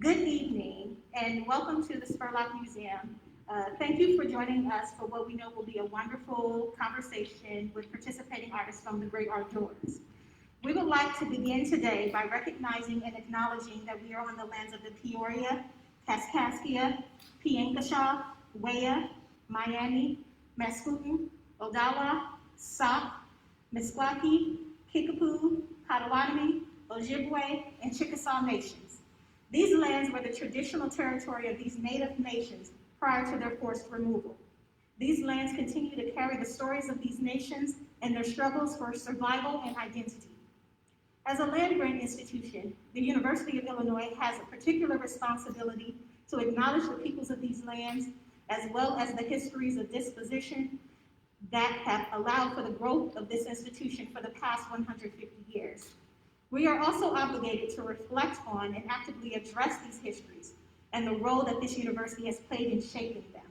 Good evening, and welcome to the Spurlock Museum. Thank you for joining us for what we know will be a wonderful conversation with participating artists from the Great ARTdoors. We would like to begin today by recognizing and acknowledging that we are on the lands of the Peoria, Kaskaskia, Piankashaw, Wea, Miami, Mascoutin, Odawa, Sauk, Meskwaki, Kickapoo, Potawatomi, Ojibwe, and Chickasaw nations. These lands were the traditional territory of these native nations prior to their forced removal. These lands continue to carry the stories of these nations and their struggles for survival and identity. As a land-grant institution, the University of Illinois has a particular responsibility to acknowledge the peoples of these lands, as well as the histories of disposition that have allowed for the growth of this institution for the past 150 years. We are also obligated to reflect on and actively address these histories and the role that this university has played in shaping them.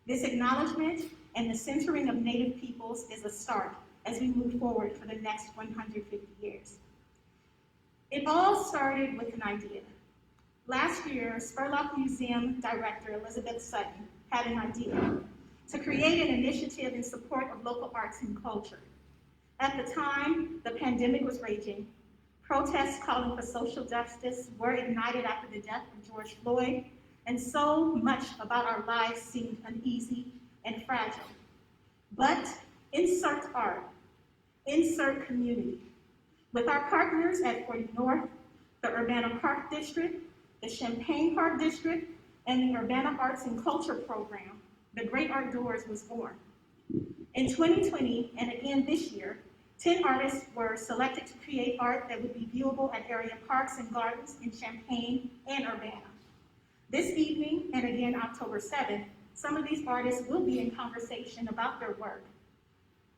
This acknowledgement and the centering of Native peoples is a start as we move forward for the next 150 years. It all started with an idea. Last year, Spurlock Museum Director Elizabeth Sutton had an idea to create an initiative in support of local arts and culture. At the time, the pandemic was raging. Protests calling for social justice were ignited after the death of George Floyd, and so much about our lives seemed uneasy and fragile. But insert art, insert community. With our partners at 40 North, the Urbana Park District, the Champaign Park District, and the Urbana Arts and Culture Program, the Great ARTdoors was born. In 2020, and again this year, 10 artists were selected to create art that would be viewable at area parks and gardens in Champaign and Urbana. This evening, and again October 7th, some of these artists will be in conversation about their work.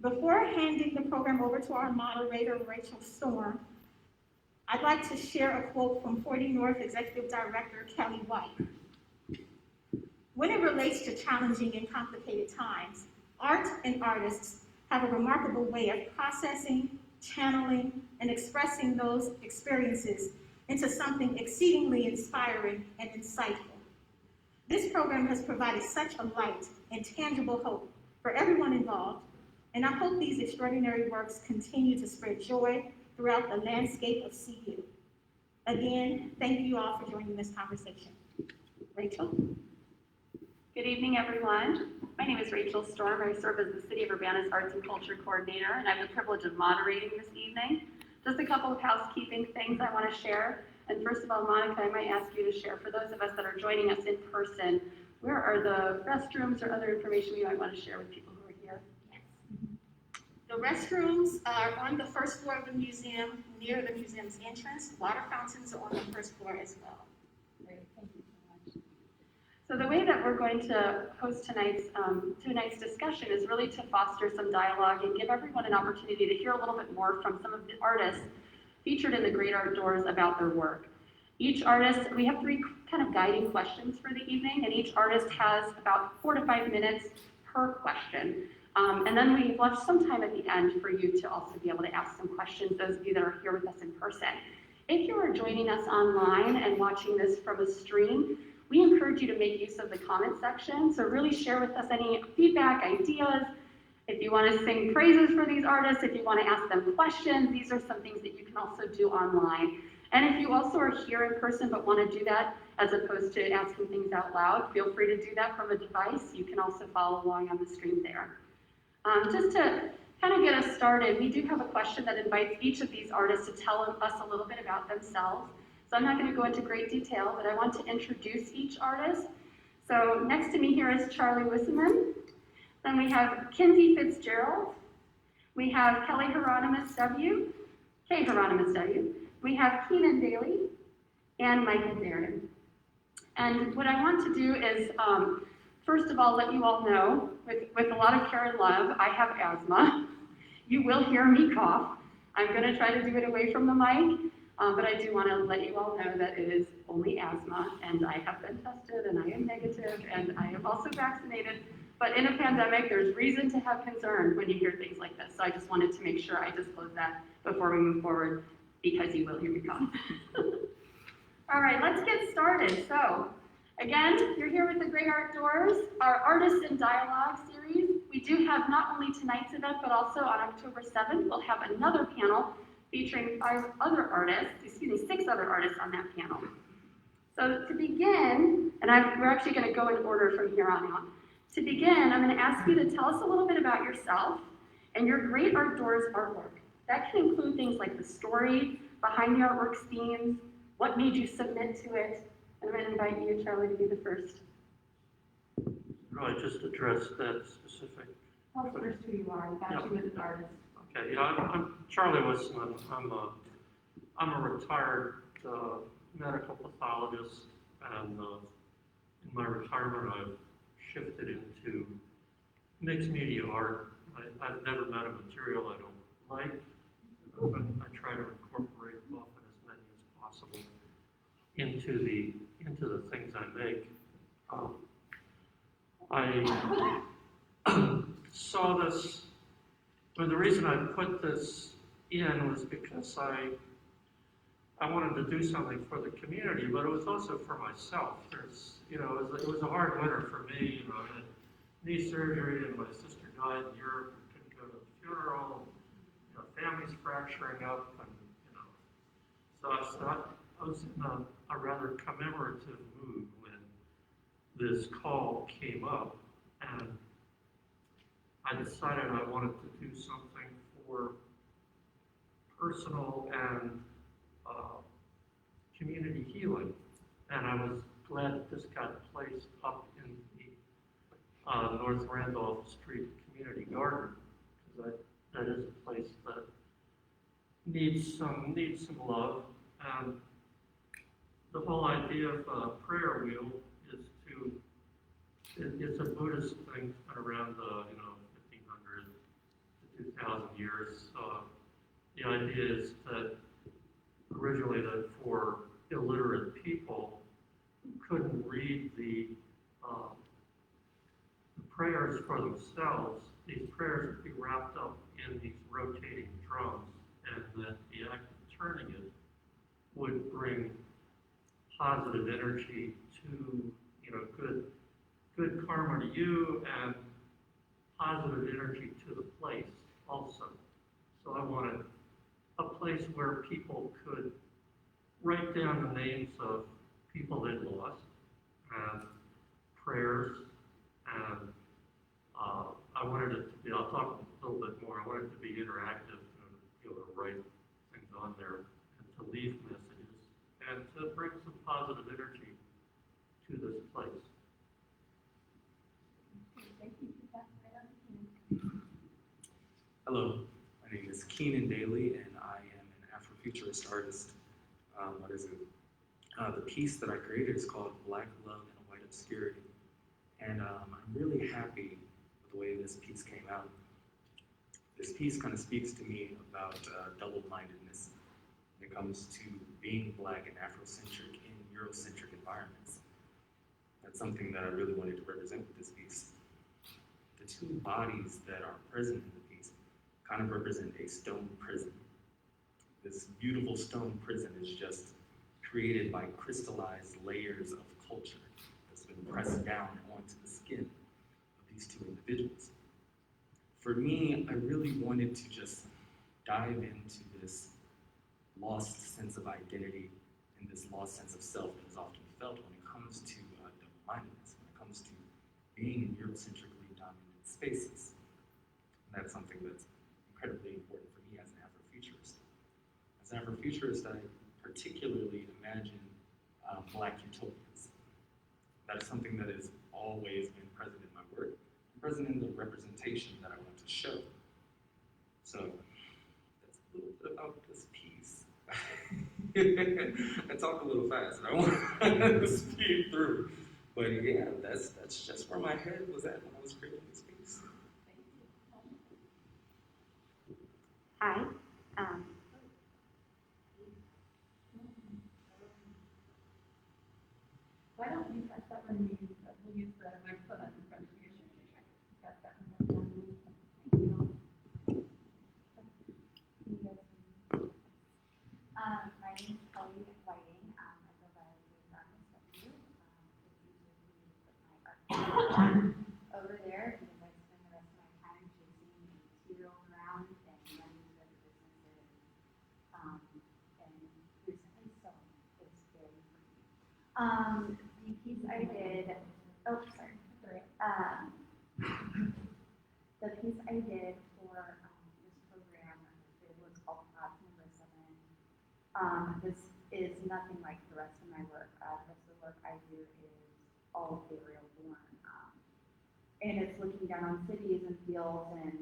Before handing the program over to our moderator, Rachel Storm, I'd like to share a quote from 40 North Executive Director Kelly White. When it relates to challenging and complicated times, art and artists have a remarkable way of processing, channeling, and expressing those experiences into something exceedingly inspiring and insightful. This program has provided such a light and tangible hope for everyone involved, and I hope these extraordinary works continue to spread joy throughout the landscape of CU. Again, thank you all for joining this conversation. Rachel? Good evening, everyone. My name is Rachel Storm. I serve as the City of Urbana's Arts and Culture Coordinator, and I have the privilege of moderating this evening. Just a couple of housekeeping things I want to share. And first of all, Monica, I might ask you to share, for those of us that are joining us in person, where are the restrooms or other information you might want to share with people who are here? Yes. The restrooms are on the first floor of the museum, near the museum's entrance. Water fountains are on the first floor as well. Great, thank you so much. So the way that we're going to host tonight's discussion is really to foster some dialogue and give everyone an opportunity to hear a little bit more from some of the artists featured in the Great ARTdoors about their work. Each artist, we have 3 kind of guiding questions for the evening, and each artist has about 4 to 5 minutes per question. And then we've left some time at the end for you to also be able to ask some questions, those of you that are here with us in person. If you are joining us online and watching this from a stream, we encourage you to make use of the comment section. So really share with us any feedback, ideas. If you want to sing praises for these artists, if you want to ask them questions, these are some things that you can also do online. And if you also are here in person but want to do that as opposed to asking things out loud, feel free to do that from a device. You can also follow along on the stream there. Just to kind of get us started, we do have a question that invites each of these artists to tell us a little bit about themselves. So I'm not going to go into great detail, but I want to introduce each artist. So next to me here is Charlie Wisseman. Then we have Kenzie Fitzgerald. We have Kelly Hieronymus W. Kay Hieronymus W. We have Keenan Daly and Michael Darren. And what I want to do is, first of all, let you all know, with a lot of care and love, I have asthma. You will hear me cough. I'm going to try to do it away from the mic. But I do want to let you all know that it is only asthma, and I have been tested, and I am negative, and I am also vaccinated. But in a pandemic, there's reason to have concern when you hear things like this. So I just wanted to make sure I disclose that before we move forward, because you will hear me cough. All right, let's get started. So, again, you're here with the Great ARTdoors, our Artists in Dialogue series. We do have not only tonight's event, but also on October 7th, we'll have another panel featuring 6 other artists on that panel. So to begin, and we're actually going to go in order from here on out. To begin, I'm going to ask you to tell us a little bit about yourself and your Great ARTdoors artwork. That can include things like the story behind the artwork's themes, what made you submit to it, and I'm going to invite you, Charlie, to be the first. I just addressed that specific. Tell us first who you are. I got you as an artist. Okay, I'm Charlie Wilson. I'm a retired medical pathologist, and in my retirement, I've shifted into mixed media art. I've never met a material I don't like, but I try to incorporate often as many as possible into the things I make. I saw this, but the reason I put this in was because I wanted to do something for the community, but it was also for myself. It was a hard winter for me. I had knee surgery, and my sister died in Europe. I couldn't go to the funeral. Family's fracturing up, and so I was in a rather commemorative mood when this call came up, and I decided I wanted to do something for personal and community healing, and I was glad that this got placed up in the North Randolph Street Community Garden, because that is a place that needs some love. And the whole idea of a prayer wheel is it's a Buddhist thing around 1500 to 2000 years. The idea is that originally that for illiterate people who couldn't read the prayers for themselves, these prayers would be wrapped up in these rotating drums, and that the act of turning it would bring positive energy to, good karma to you, and positive energy to the place also. So I wanted a place where people could write down the names of people they'd lost, and prayers, and I wanted it to be, I'll talk a little bit more, I wanted it to be interactive, be able to write things on there, and to leave messages, and to bring some positive energy to this place. Hello, my name is Keenan Daly, and I am an Afrofuturist artist. What is it? The piece that I created is called Black Love in a White Obscurity. And I'm really happy with the way this piece came out. This piece kind of speaks to me about double-mindedness when it comes to being Black and Afrocentric in Eurocentric environments. That's something that I really wanted to represent with this piece. The two bodies that are present in the piece kind of represent a stone prison. This beautiful stone prison is just created by crystallized layers of culture that's been pressed down onto the skin of these two individuals. For me, I really wanted to just dive into this lost sense of identity and this lost sense of self that is often felt when it comes to double-mindedness, when it comes to being in Eurocentrically dominated spaces. And that's something that's incredibly important for me as an Afrofuturist. As an Afrofuturist, I particularly imagine Black utopias. That's something that has always been present in my work, and present in the representation that I want to show. So that's a little bit about this piece. I talk a little fast, and I want to speed through. But yeah, that's just where my head was at when I was creating this piece. Hi. Why don't we press that when we'll use the microphone in front of you. Press that one. Thank you. My name is Chloe Whiting. I go by The piece I did, oh, sorry. The piece I did for this program, it was called Pods Number 7. This is nothing like the rest of my work. The rest of the work I do is all burial born. And it's looking down on cities and fields and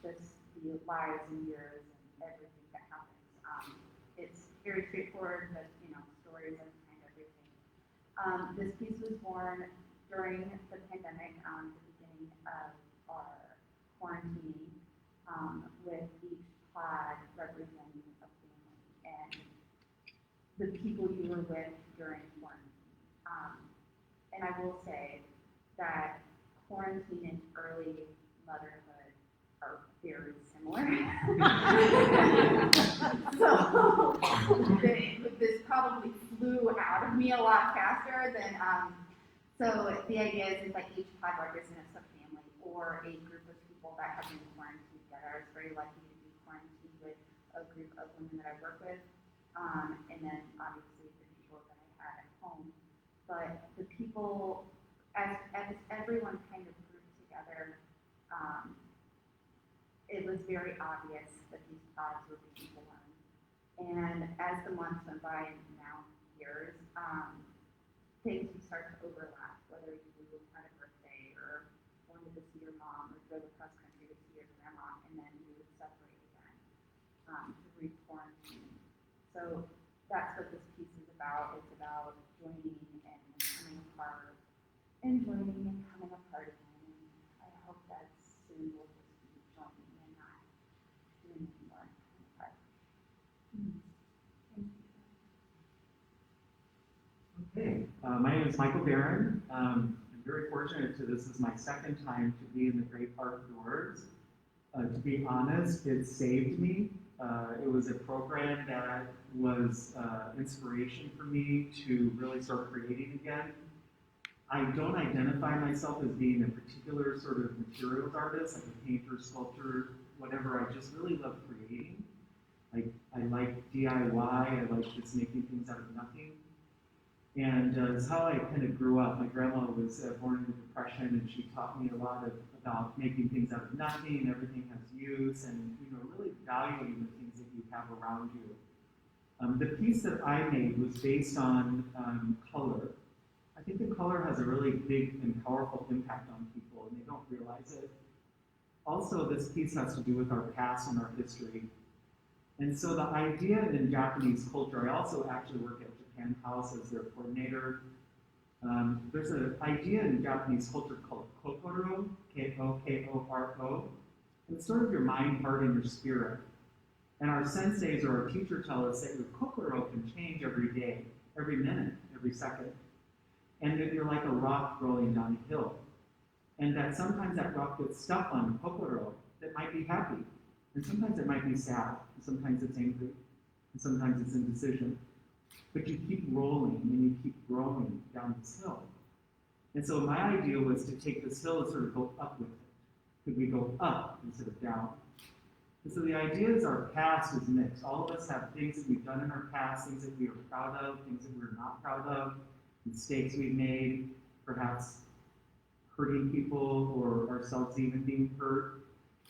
just the lives and years and everything that happens. It's very straightforward, but stories are behind everything. This piece was born during the pandemic, the beginning of our quarantining, with each pod representing a family and the people you were with during quarantine. And I will say that quarantine and early motherhood are very similar. So this probably flew out of me a lot faster than, so the idea is like each pod represents a family or a group of people that have been quarantined together. I was very lucky to be quarantined with a group of women that I work with, and then obviously the people that I had at home. But the people, as everyone kind of grouped together, it was very obvious that these pods were being born. And as the months went by and now years, things would start to overlap, whether you had a birthday or wanted to see your mom or drove across country to see your grandma, and then you would separate again to re-quarantine. So that's what this piece is about. It's about joining and coming apart, and joining and coming apart again. And I hope that soon we'll just be joining and not doing anymore. Okay, my name is Michael Barron. I'm very fortunate this is my second time to be in the Great ARTdoors. To be honest, it saved me. It was a program that was inspiration for me to really start creating again. I don't identify myself as being a particular sort of materials artist, like a painter, sculptor, whatever. I just really love creating. I like DIY, I like just making things out of nothing. And it's how I kind of grew up. My grandma was born in the Depression, and she taught me a lot about making things out of nothing. Everything has use, and really valuing the things that you have around you. The piece that I made was based on color. I think the color has a really big and powerful impact on people, and they don't realize it. Also, this piece has to do with our past and our history. And so the idea in Japanese culture, I also actually work at Japan House as their coordinator. There's an idea in Japanese culture called kokoro, K-O-K-O-R-O. And it's sort of your mind, heart, and your spirit. And our senseis or our teacher tell us that your kokoro can change every day, every minute, every second. And that you're like a rock rolling down a hill. And that sometimes that rock gets stuck on kokoro that might be happy. And sometimes it might be sad. And sometimes it's angry. And sometimes it's indecision. But you keep rolling and you keep growing down this hill. And so my idea was to take this hill and sort of go up with it. Could we go up instead of down? And so the idea is our past is mixed. All of us have things that we've done in our past, things that we are proud of, things that we're not proud of, mistakes we've made, perhaps hurting people or ourselves even being hurt.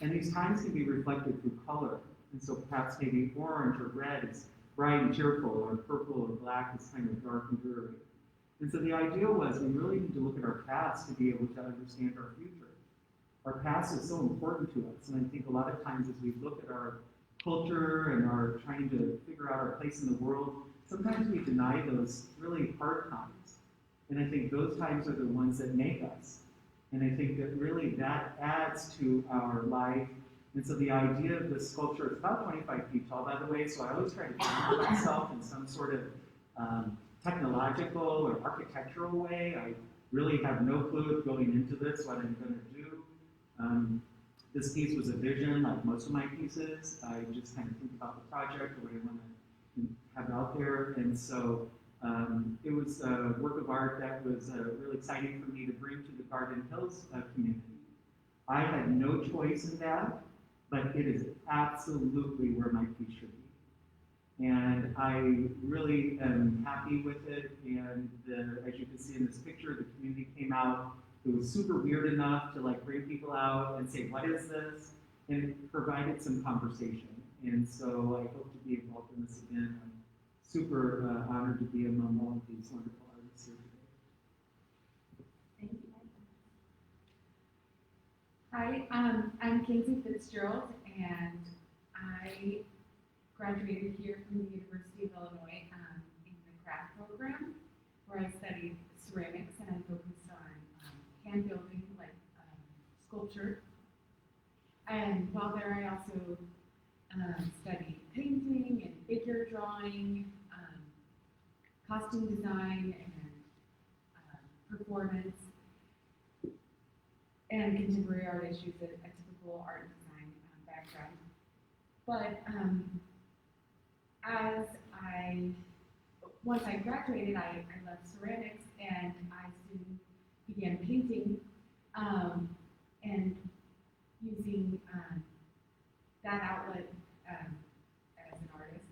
And these times can be reflected through color. And so perhaps maybe orange or red is bright and cheerful, or purple or black is kind of dark and dreary. And so the idea was we really need to look at our past to be able to understand our future. Our past is so important to us, and I think a lot of times as we look at our culture and are trying to figure out our place in the world, sometimes we deny those really hard times. And I think those times are the ones that make us. And I think that really that adds to our life. And so the idea of this sculpture, it's about 25 feet tall, by the way, so I always try to ground myself in some sort of technological or architectural way. I really have no clue going into this what I'm going to do. This piece was a vision, like most of my pieces. I just kind of think about the project or what I want to have out there. And so it was a work of art that was really exciting for me to bring to the Garden Hills community. I had no choice in that, but it is absolutely where my piece should be. And I really am happy with it, and as you can see in this picture, the community came out. It was super weird enough to like bring people out and say, what is this? And it provided some conversation. And so I hope to be involved in this again. I'm super honored to be among all of these wonderful artists here today. Thank you. Hi, I'm Kenzie Fitzgerald, and I graduated here from the University of Illinois in the craft program, where I studied ceramics, and I focused on hand building, like sculpture. And while there, I also studied painting and figure drawing, costume design, and performance, and contemporary art issues, a typical art and design background. But once I graduated, I left ceramics, and I soon began painting, and using that outlet as an artist.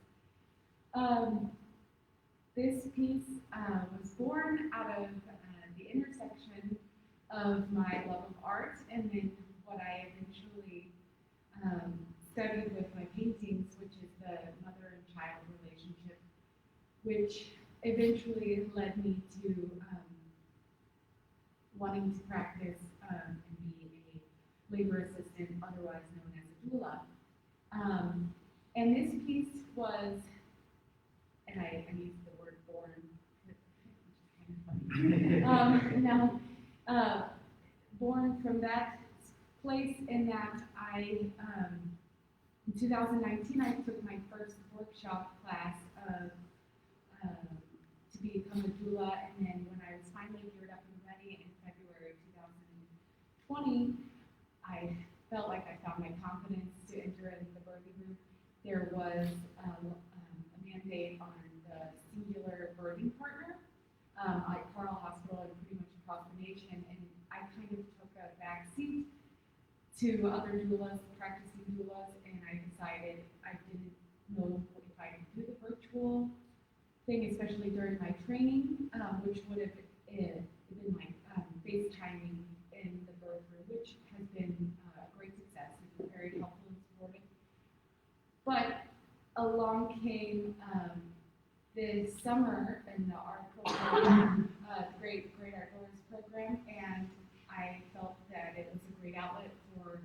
This piece was born out of the intersection of my love of art and then what I eventually studied with my paintings, which is the mother and child relationship, which eventually led me to wanting to practice and be a labor assistant, otherwise known as a doula. And this piece was, and I used the word born, which is kind of funny. Born from that place in that in 2019, I took my first workshop class to become a doula, and then when I was finally geared up and ready in February of 2020, I felt like I found my confidence to enter in the birthing room. There was a mandate on the singular birthing partner at Carl Hospital and pretty much across the nation, and I kind of took a back seat to other doulas, practicing doulas, and I decided I didn't know if I could do the virtual thing, especially during my training, which would have been like FaceTiming in the birth room, which has been a great success. It's been very helpful and supportive. But along came this summer in the art program, the Great ARTdoors program, and I felt that it was a great outlet for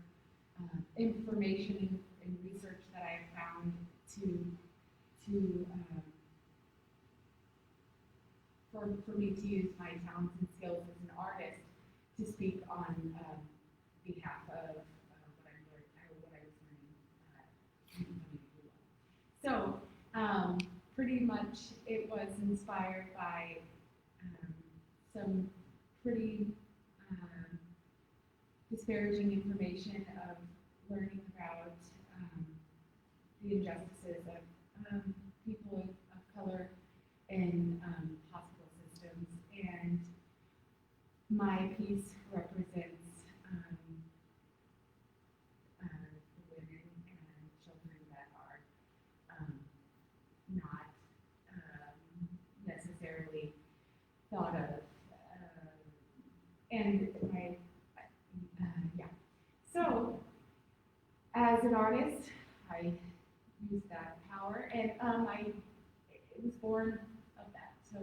information and research that I found for me to use my talents and skills as an artist to speak on behalf of what I was learning in So pretty much it was inspired by some pretty disparaging information of learning about the injustices of people of color in hospital systems, and my piece represents the women and children that are not necessarily thought of, and so as an artist, I used that power, and it was born of that. So,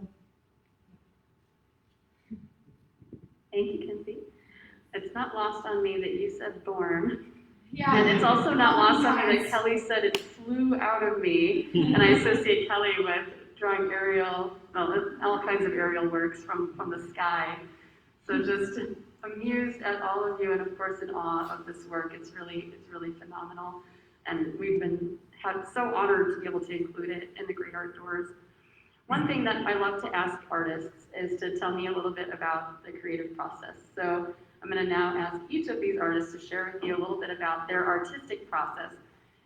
Thank you, Kenzie. It's not lost on me that you said born. yeah. And it's also not lost on me that Kelly said it flew out of me. And I associate Kelly with drawing aerial, all kinds of aerial works from the sky. So just amused at all of you, and of course in awe of this work. It's really phenomenal. And we've been so honored to be able to include it in the Great ARTdoors. One thing that I love to ask artists is to tell me a little bit about the creative process. So I'm going to now ask each of these artists to share with you a little bit about their artistic process.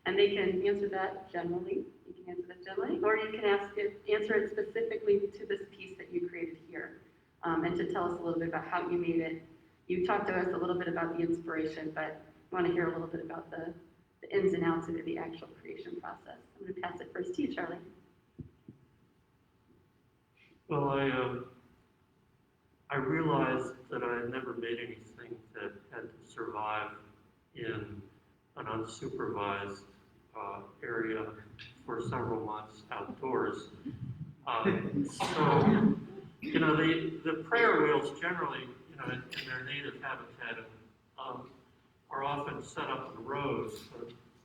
And they can answer that generally. You can answer that generally, or you can answer it specifically to this piece that you created here. And to tell us a little bit about how you made it. You talked to us a little bit about the inspiration, but I want to hear a little bit about the ins and outs into the actual creation process. I'm going to pass it first to you, Charlie. Well, I realized that I had never made anything that had to survive in an unsupervised area for several months outdoors. So, you know, the prayer wheels generally, you know, in their native habitat are often set up in rows.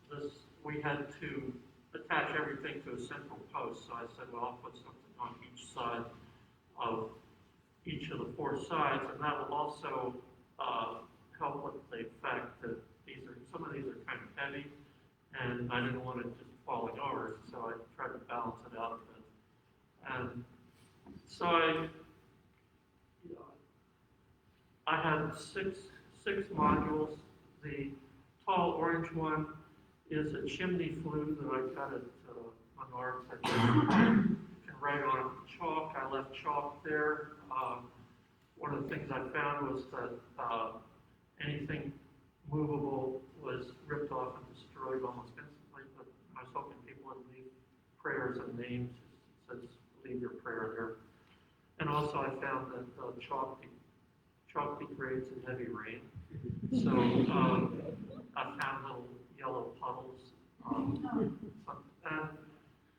But we had to attach everything to a central post. So I said, well, I'll put something on each side of each of the four sides, and that will also help with the fact that some of these are kind of heavy, and I didn't want it just falling over, so I tried to balance it out a bit. And so I had six modules. The tall orange one is a chimney flue that I got at Menards. I can write on chalk. I left chalk there. One of the things I found was that anything movable was ripped off and destroyed almost instantly, but I was hoping people would leave prayers and names. It says, leave your prayer there. And also I found that chalk degrades in heavy rain. So I found little yellow puddles. And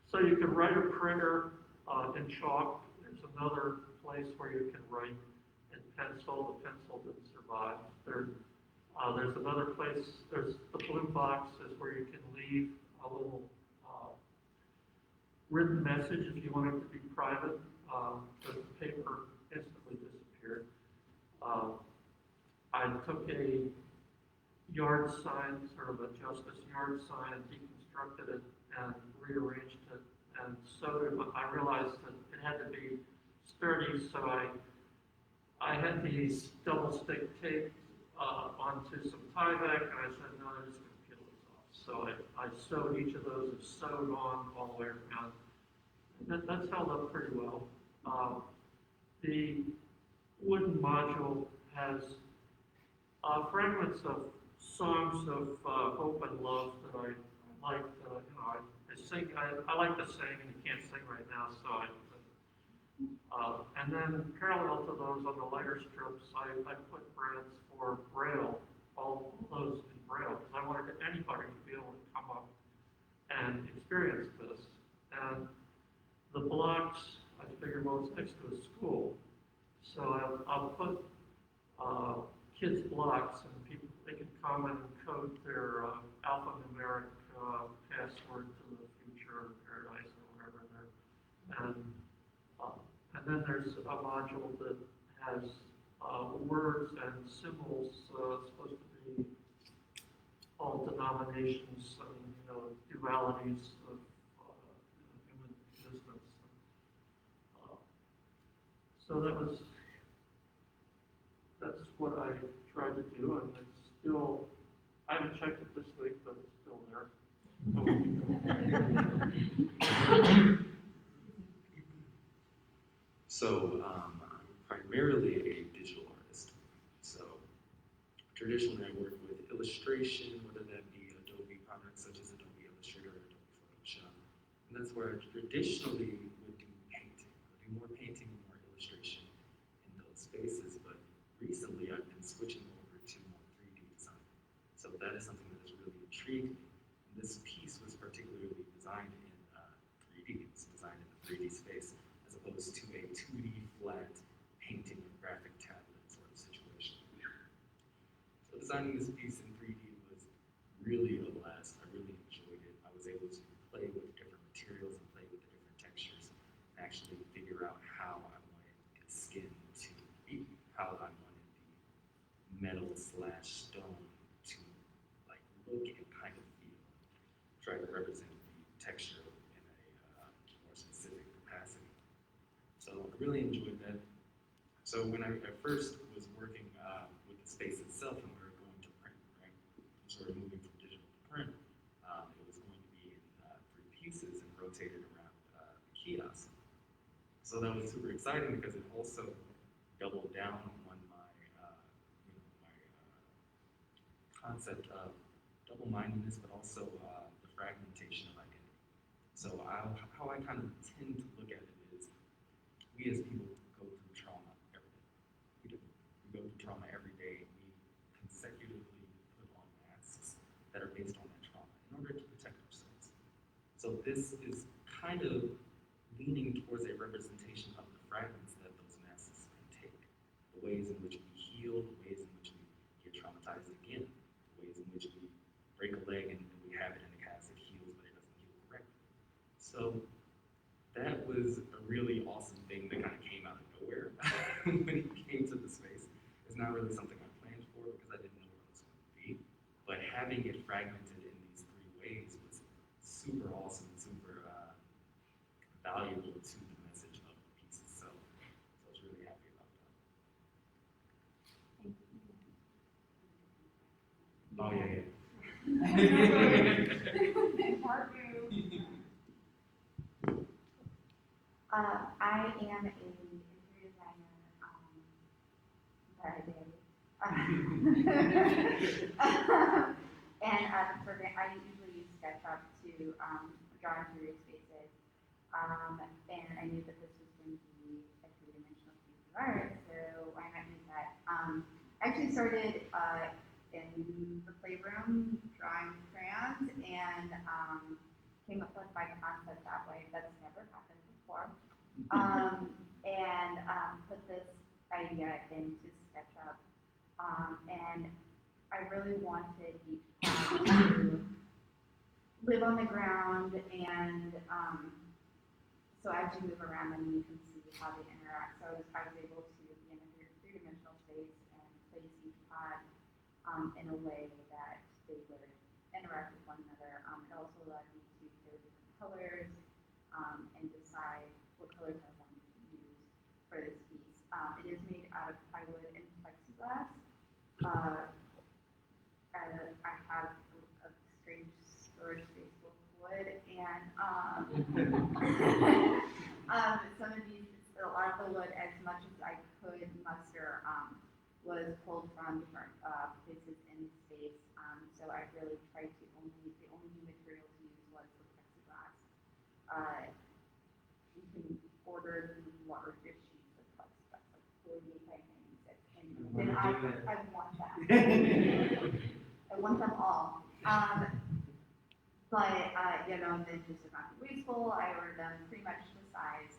so you can write a prayer in chalk. There's another place where you can write in pencil. The pencil didn't survive. There's another place, there's the blue box is where you can leave a little written message if you want it to be private. The paper instantly disappeared. I took a yard sign, sort of a justice yard sign, and deconstructed it and rearranged it and sewed it. I realized that it had to be sturdy, so I had these double stick tape onto some Tyvek, and I said, no, I'm just going to peel this off. So I sewed each of those and sewed on all the way around. And that's held up pretty well. The wooden module has fragments of songs of hope and love that I like. I sing. I like to sing, and you can't sing right now, so and then parallel to those on the lighter strips, I put brands for Braille, all those in Braille, because I wanted anybody to be able to come up and experience this. And the blocks, I figured, well, it's next to a school, so I'll put kids' blocks, and they can come and code their alphanumeric password to the future paradise or whatever there. And then there's a module that has words and symbols, supposed to be all denominations and dualities of human existence. So that's what I tried to do, and it's still, I haven't checked it this week, but it's still there. So I'm primarily a digital artist. So traditionally I work with illustration, whether that be Adobe products such as Adobe Illustrator or Adobe Photoshop. And that's where I traditionally would do painting. I would do more painting, more illustration in those spaces. But recently I've been switching over to more 3D design. So that is something that has really intrigued me. And this piece was particularly designed in 3D. It was designed in the 3D space, as opposed to a 2D flat painting or graphic tablet sort of situation. So designing this piece in 3D was really a blast. I really enjoyed it. I was able to play with different materials and play with the different textures and actually figure out how I wanted the skin to be, how I wanted the metal / stone to like look and kind of feel. Try to represent the texture in a more specific capacity. So I really enjoyed that. So when I first was working with the space itself and we were going to print, right? Sort of moving from digital to print, it was going to be in 3 pieces and rotated around the kiosk. So that was super exciting because it also doubled down on my, my concept of double-mindedness, but also the fragmentation of identity. So how I kind of tend to look at it is, we as people go through trauma every day. We do. We go through trauma every day. We consecutively put on masks that are based on that trauma in order to protect ourselves. So this is kind of leaning towards a representation of the fragments that those masks can take, the ways in which we heal, the ways in which we get traumatized again, the ways in which we break a leg and we have it in a cast, it heals, but it doesn't heal correctly. So that was a really awesome thing that kind of came out of nowhere when it came to the space. It's not really something I planned for because I didn't know what it was going to be, but having it fragmented in these three ways was super awesome, super valuable to the message of the pieces. So I was really happy about that. Oh yeah. I am a interior designer by day. And for I usually use SketchUp to draw interior spaces. And I knew that this was going to be a three-dimensional piece of art, so why not use that? I actually started in the playroom drawing crayons and came up with my concept that way. That's never happened before. And put this idea into SketchUp. And I really wanted each part to live on the ground, and so as you move around them, you can see how they interact. So I was able to be in a three-dimensional space and place each pod in a way that they would interact with one another. It also allowed me to play with different colors and decide what colors I wanted to use for this piece. It is made out of plywood and plexiglass. I have a strange storage space full of wood, and some of these, a lot of the wood, as much as I could muster, was pulled from different places in the space. So I really tried to the only new material to use was the plexiglass. You can order the largest sheets of plexiglass, like 48 by 96, and then I want that. I want them all. But then just to not be wasteful, I ordered them pretty much the size.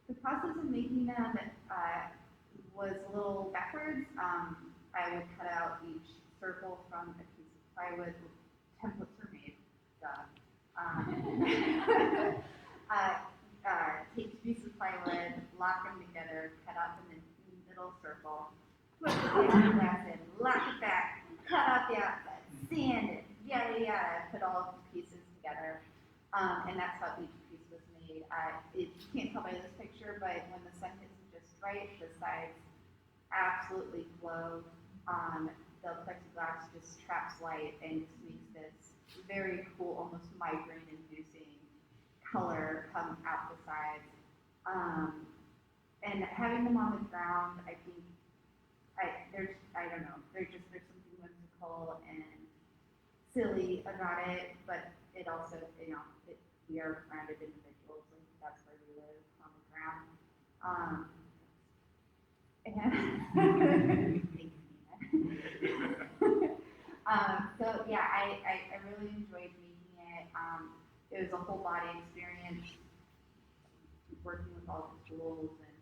The process of making them was a little backwards. I would cut out each circle from a piece of plywood. Templates were made. Take two pieces of plywood, lock them together, cut out the middle circle, put the plexiglass in, lock it back, cut out the outside, sand it, yada yada, put all of the pieces together, and that's how each piece was made. You can't tell by this picture, but when the sun hits it just right, the sides absolutely glow. The plexiglass just traps light and just makes this very cool, almost migraine-inducing color come out the sides. And having them on the ground, I think, I don't know, there's something whimsical and silly about it, but it also, we are grounded individuals, and that's where we live, on the ground. So yeah, I really enjoyed making it. It was a whole body experience, working with all the tools and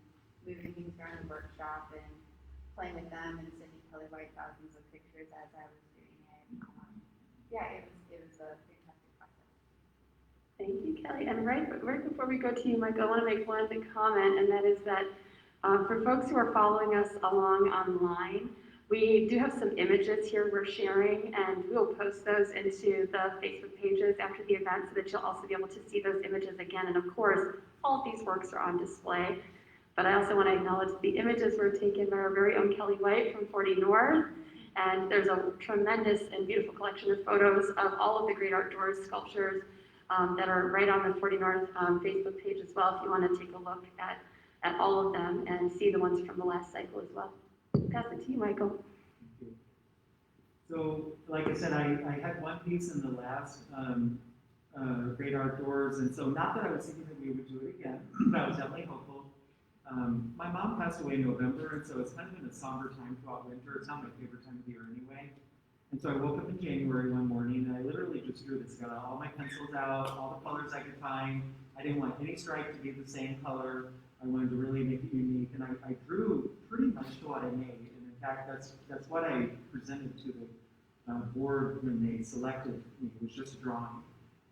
moving things around the workshop and playing with them and sending Kelly White thousands of pictures as I was doing it. It was a fantastic process. Thank you, Kelly. And right before we go to you, Michael, I want to make one big comment, and that is that for folks who are following us along online, we do have some images here we're sharing, and we'll post those into the Facebook pages after the event so that you'll also be able to see those images again. And of course, all of these works are on display. But I also want to acknowledge the images were taken by our very own Kelly White from 40 North. And there's a tremendous and beautiful collection of photos of all of the Great ARTdoors sculptures that are right on the 40 North Facebook page as well, if you want to take a look at all of them and see the ones from the last cycle as well. Pass it to you, Michael. So, like I said, I had one piece in the last Great Outdoors, and so not that I was thinking that we would do it again, but I was definitely hopeful. My mom passed away in November, and so it's kind of been a somber time throughout winter. It's not my favorite time of the year anyway. And so I woke up in January one morning, and I literally just drew this. Got all my pencils out, all the colors I could find. I didn't want any stripe to be the same color. I wanted to really make it unique, and I drew pretty much to what I made. And in fact, that's what I presented to the board when they selected me. It was just a drawing.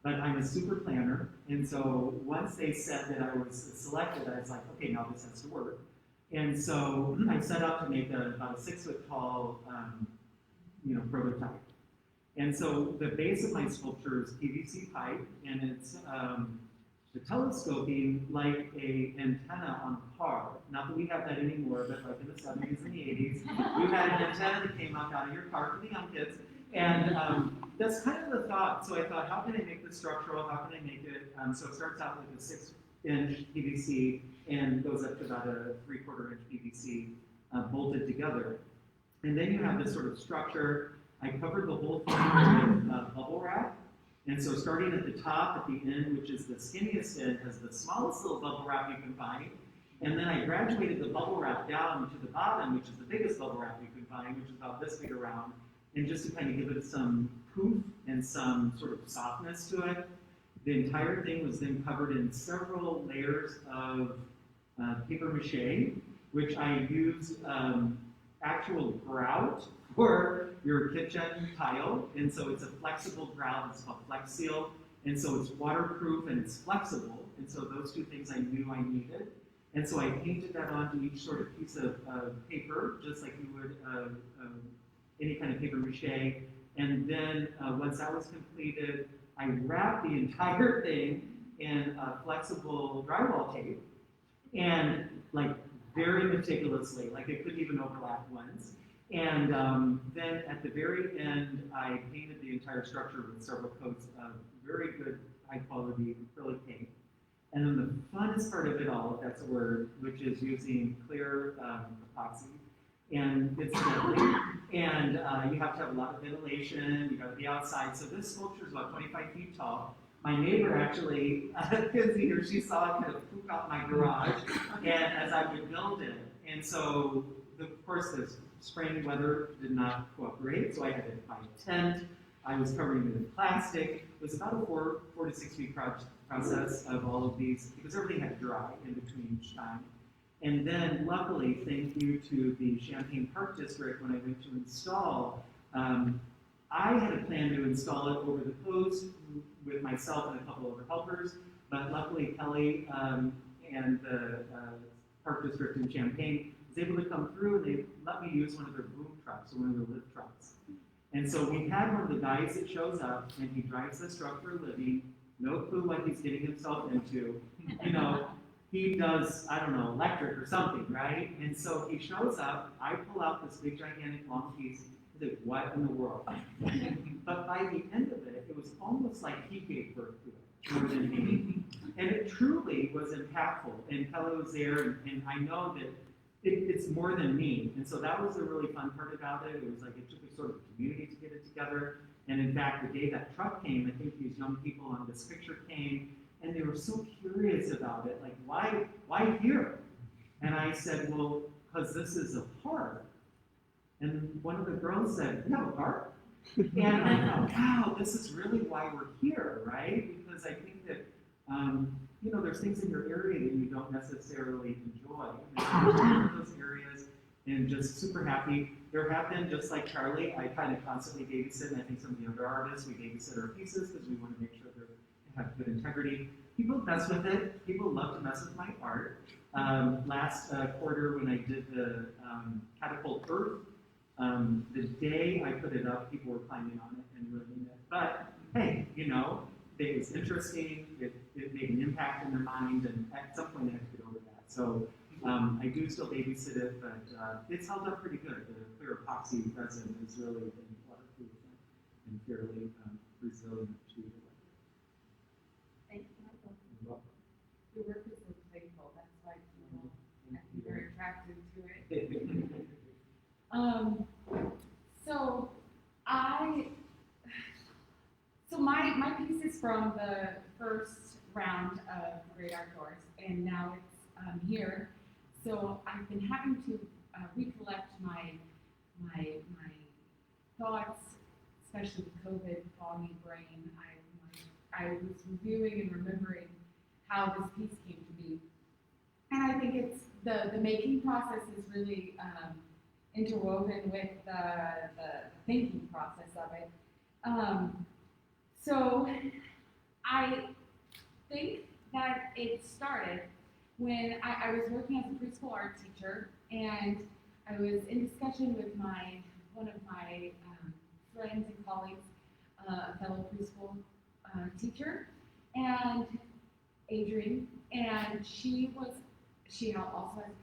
But I'm a super planner, and so once they said that I was selected, I was like, okay, now this has to work. And so I set out to make about a 6-foot tall, prototype. And so the base of my sculpture is PVC pipe, and it's the telescoping like a antenna on a car. Not that we have that anymore, but like in the 70s and the 80s, we had an antenna that came out of your car for the young kids. And that's kind of the thought. So I thought, how can I make this structural? How can I make it? So it starts out with a 6-inch PVC and goes up to about a 3/4 inch PVC bolted together. And then you have this sort of structure. I covered the whole thing with bubble wrap. And so starting at the top, at the end, which is the skinniest end, has the smallest little bubble wrap you can find. And then I graduated the bubble wrap down to the bottom, which is the biggest bubble wrap you can find, which is about this big around. And just to kind of give it some poof and some sort of softness to it. The entire thing was then covered in several layers of paper mache, which I used actual grout for your kitchen tile. And so it's a flexible grout, it's called Flex Seal. And so it's waterproof and it's flexible. And so those two things I knew I needed. And so I painted that onto each sort of piece of paper, just like you would any kind of paper mache. And then once that was completed, I wrapped the entire thing in flexible drywall tape, and like very meticulously, like it couldn't even overlap once. And then at the very end, I painted the entire structure with several coats of very good, high quality acrylic paint. And then the funnest part of it all, if that's a word, which is using clear epoxy. And it's deadly, and you have to have a lot of ventilation, you got to be outside. So this sculpture is about 25 feet tall. My neighbor actually, Kenzie here, she saw it kind of poop out my garage, and as I would build it. And so, of course, the spring weather did not cooperate, so I had to buy a tent. I was covering it in plastic. It was about a 4 to 6 week process of all of these, because everything had to dry in between each time. And then, luckily, thank you to the Champaign Park District, when I went to install, I had a plan to install it over the coast with myself and a couple other helpers, but luckily Kelly and the Park District in Champaign was able to come through, and they let me use one of their boom trucks, or one of their lift trucks. And so we had one of the guys that shows up, and he drives this truck for a living, no clue what he's getting himself into, he does, I don't know, electric or something, right? And so he shows up, I pull out this big, gigantic, long piece. He's like, what in the world? But by the end of it, it was almost like he gave birth to it, more than me. And it truly was impactful. And Kelly was there, and I know that it's more than me. And so that was the really fun part about it. It was like it took a sort of community to get it together. And in fact, the day that truck came, I think these young people on this picture came, and they were so curious about it, like, why here? And I said, well, because this is a park. And one of the girls said, you have a park? And I thought, wow, this is really why we're here, right? Because I think that, there's things in your area that you don't necessarily enjoy. And those areas, and just super happy. There have been, just like Charlie, I kind of constantly babysit, and I think some of the other artists, we babysit our pieces because we want to make sure they have good integrity. People mess with it. People love to mess with my art. Last quarter, when I did the Catapult Earth, the day I put it up, people were climbing on it and living it. But hey, it was interesting. It made an impact in their mind, and at some point, they had to get over that. So I do still babysit it, but it's held up pretty good. The clear epoxy resin has really been waterproof and fairly resilient to the weather. Thank you, Michael. You're welcome. Your work is so playful, that's why people, I think, are attracted to it. So So my piece is from the first round of Great ARTdoors, and now it's here. So I've been having to recollect my thoughts, especially with COVID, foggy brain. I was reviewing and remembering how this piece came to be, and I think it's the making process is really interwoven with the thinking process of it. So I think that it started when I was working as a preschool art teacher, and I was in discussion with one of my friends and colleagues, a fellow preschool teacher, and Adrienne, and she also has a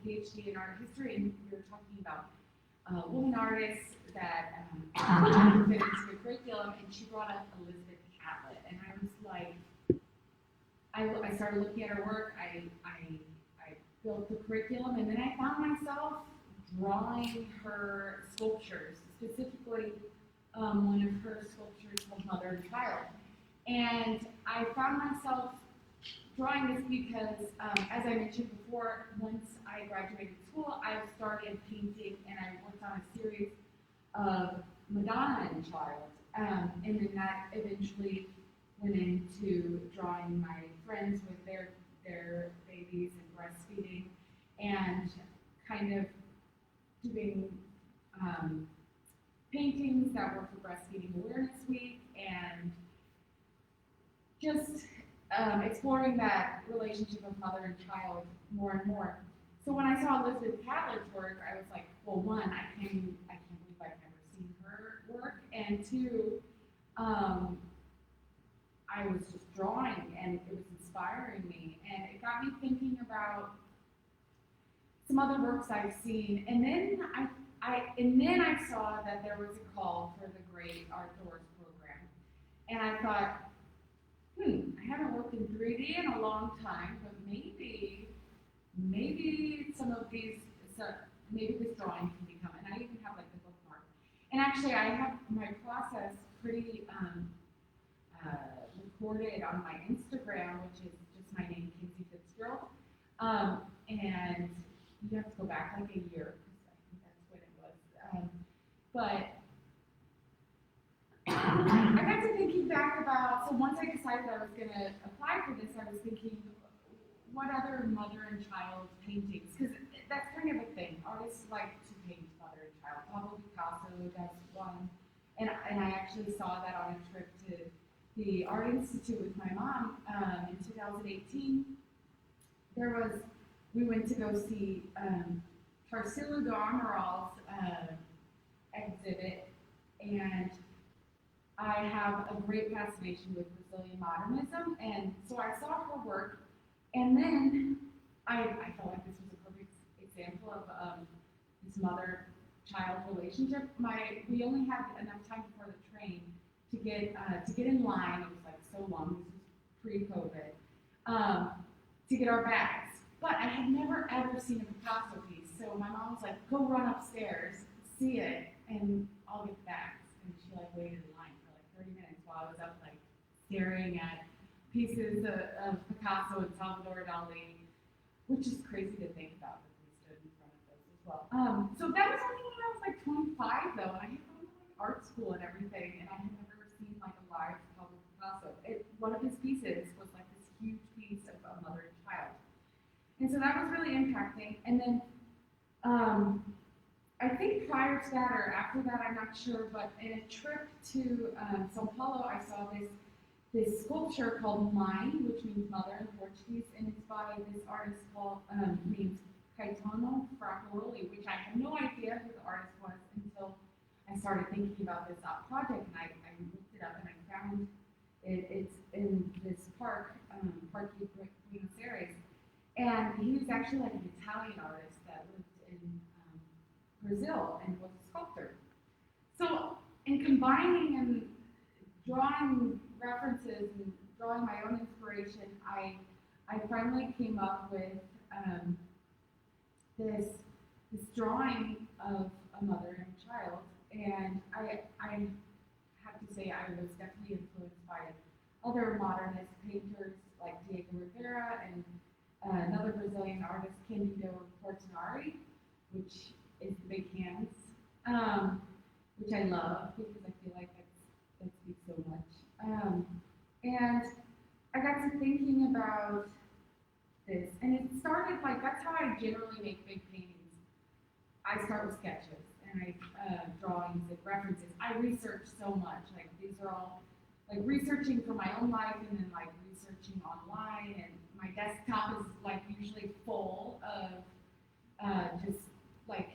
PhD in art history, and we were talking about women artists that fit into the curriculum, and she brought up Elizabeth Catler, and I was like, I started looking at her work, I built the curriculum, and then I found myself drawing her sculptures, specifically one of her sculptures called Mother and Child. And I found myself drawing this because, as I mentioned before, once I graduated school, I started painting, and I worked on a series of Madonna and Child, and then that eventually went into drawing my friends with their babies and breastfeeding, and kind of doing paintings that were for Breastfeeding Awareness Week, and just exploring that relationship of mother and child more and more. So when I saw Elizabeth Catler's work, I was like, well, one, I can't believe I've never seen her work, and two, I was just drawing, and it was inspiring me, and it got me thinking about some other works I've seen, and then I saw that there was a call for the Great ARTdoors program, and I thought, I haven't worked in 3D in a long time, but maybe some of these, maybe this drawing can become, and I even have like the bookmark, and actually I have my process pretty recorded on my Instagram, which is just my name, Kenzie Fitzgerald, and you have to go back like a year, because I think that's when it was, but I got to thinking back about, so once I decided I was going to apply for this, I was thinking, what other mother and child paintings, because that's kind of a thing, artists like to paint mother and child. Pablo Picasso does one, and I actually saw that on a trip to the Art Institute with my mom in 2018. We went to go see Tarsila de Amaral's exhibit, and I have a great fascination with Brazilian modernism, and so I saw her work, and then I felt like this was a perfect example of this mother-child relationship. We only had enough time before the train to get in line. It was like so long. This was pre-COVID. To get our bags, but I had never ever seen a Picasso piece. So my mom was like, "Go run upstairs, see it, and I'll get the bags." And she like waited in line for like 30 minutes while I was up like staring at pieces of Picasso and Salvador Dali, which is crazy to think about that we stood in front of those as well. So that was only when I was like 25 though, and I had gone to like art school and everything, and I had never seen like a live Pablo Picasso. One of his pieces was like this huge piece of a mother and child. And so that was really impacting. And then I think prior to that or after that, I'm not sure, but in a trip to Sao Paulo, I saw this sculpture called Mãe, which means mother in Portuguese, and it's by this artist called, named Kaitano Frapparoli, which I had no idea who the artist was until I started thinking about this project, and I looked it up and I found it's in this park, Parque Buenos Aires. And he was actually like an Italian artist that lived in Brazil and was a sculptor. So in combining and drawing references and drawing my own inspiration, I finally came up with this drawing of a mother and a child. And to say I was definitely influenced by other modernist painters like Diego Rivera and another Brazilian artist, Candido Portinari, which is the big hands, which I love because I feel like that speaks so much. And I got to thinking about this, and it started like, that's how I generally make big paintings. I start with sketches, and I drawings and references. I research so much, like these are all, like researching for my own life, and then like researching online, and my desktop is like usually full of just like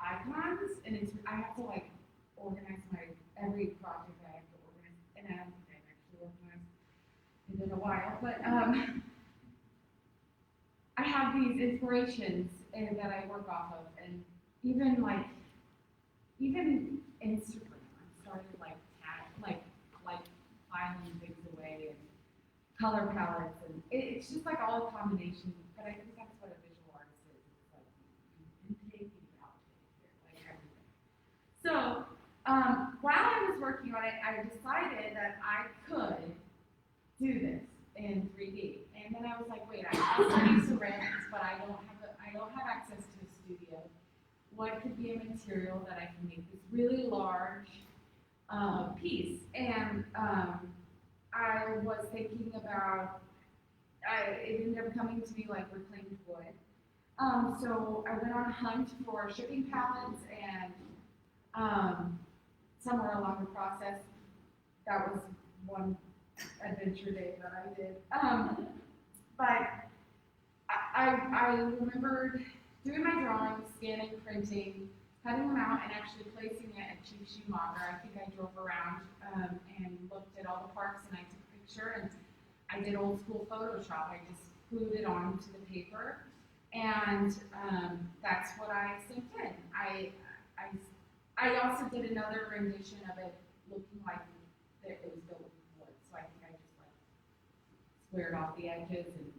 icons, and I have to like organize every project I have to organize, and I don't think I've actually organized it in a while, but I have these inspirations that I work off of, and even Instagram, I started like filing things away, and color palettes, and it's just like all a combination, but I think that's what a visual artist is. It's like you intake and you outtake, like everything. So while I was working on it, I decided that I could do this in 3D. And then I was like, wait, I study ceramics, but I don't have access to a studio. What could be a material that I can make this really large piece? And I was thinking about, it ended up coming to me like reclaimed wood. So I went on a hunt for shipping pallets, and somewhere along the process, that was one adventure day that I did. But I remembered doing my drawings, scanning, printing, cutting them out, and actually placing it at Chief Schumacher. I think I drove around and looked at all the parks, and I took a picture, and I did old school Photoshop. I just glued it onto the paper, and that's what I sent in. I also did another rendition of it looking like it was built with wood, so I think I just like squared off the edges and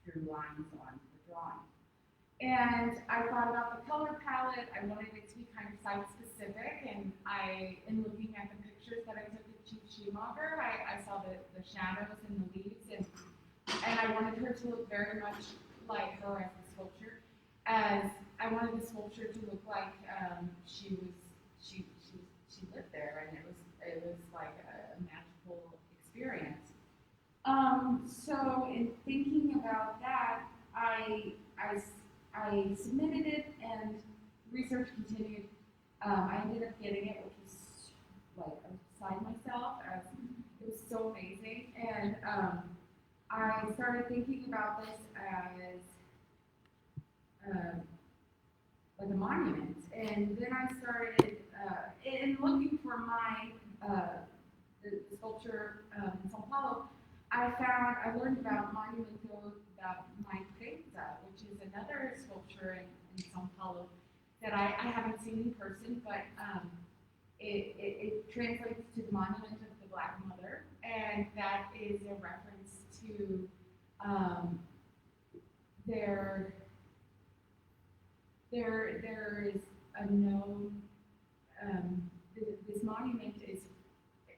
drew lines on the drawing. And I thought about the color palette. I wanted it to be kind of site-specific, and in looking at the pictures that I took of Chief Schumacher, I saw the shadows and the leaves, and I wanted her to look very much like her as the sculpture, as I wanted the sculpture to look like she lived there, and it was like a magical experience. So in thinking about that, I submitted it, and research continued. I ended up getting it, which was like beside myself, as it was so amazing. And I started thinking about this as like a monument. And then I started in looking for the sculpture in São Paulo. I learned about Monumento da Mãe Preta, which is another sculpture in São Paulo that I haven't seen in person, but it translates to the Monument of the Black Mother, and that is a reference to there is a known, this monument is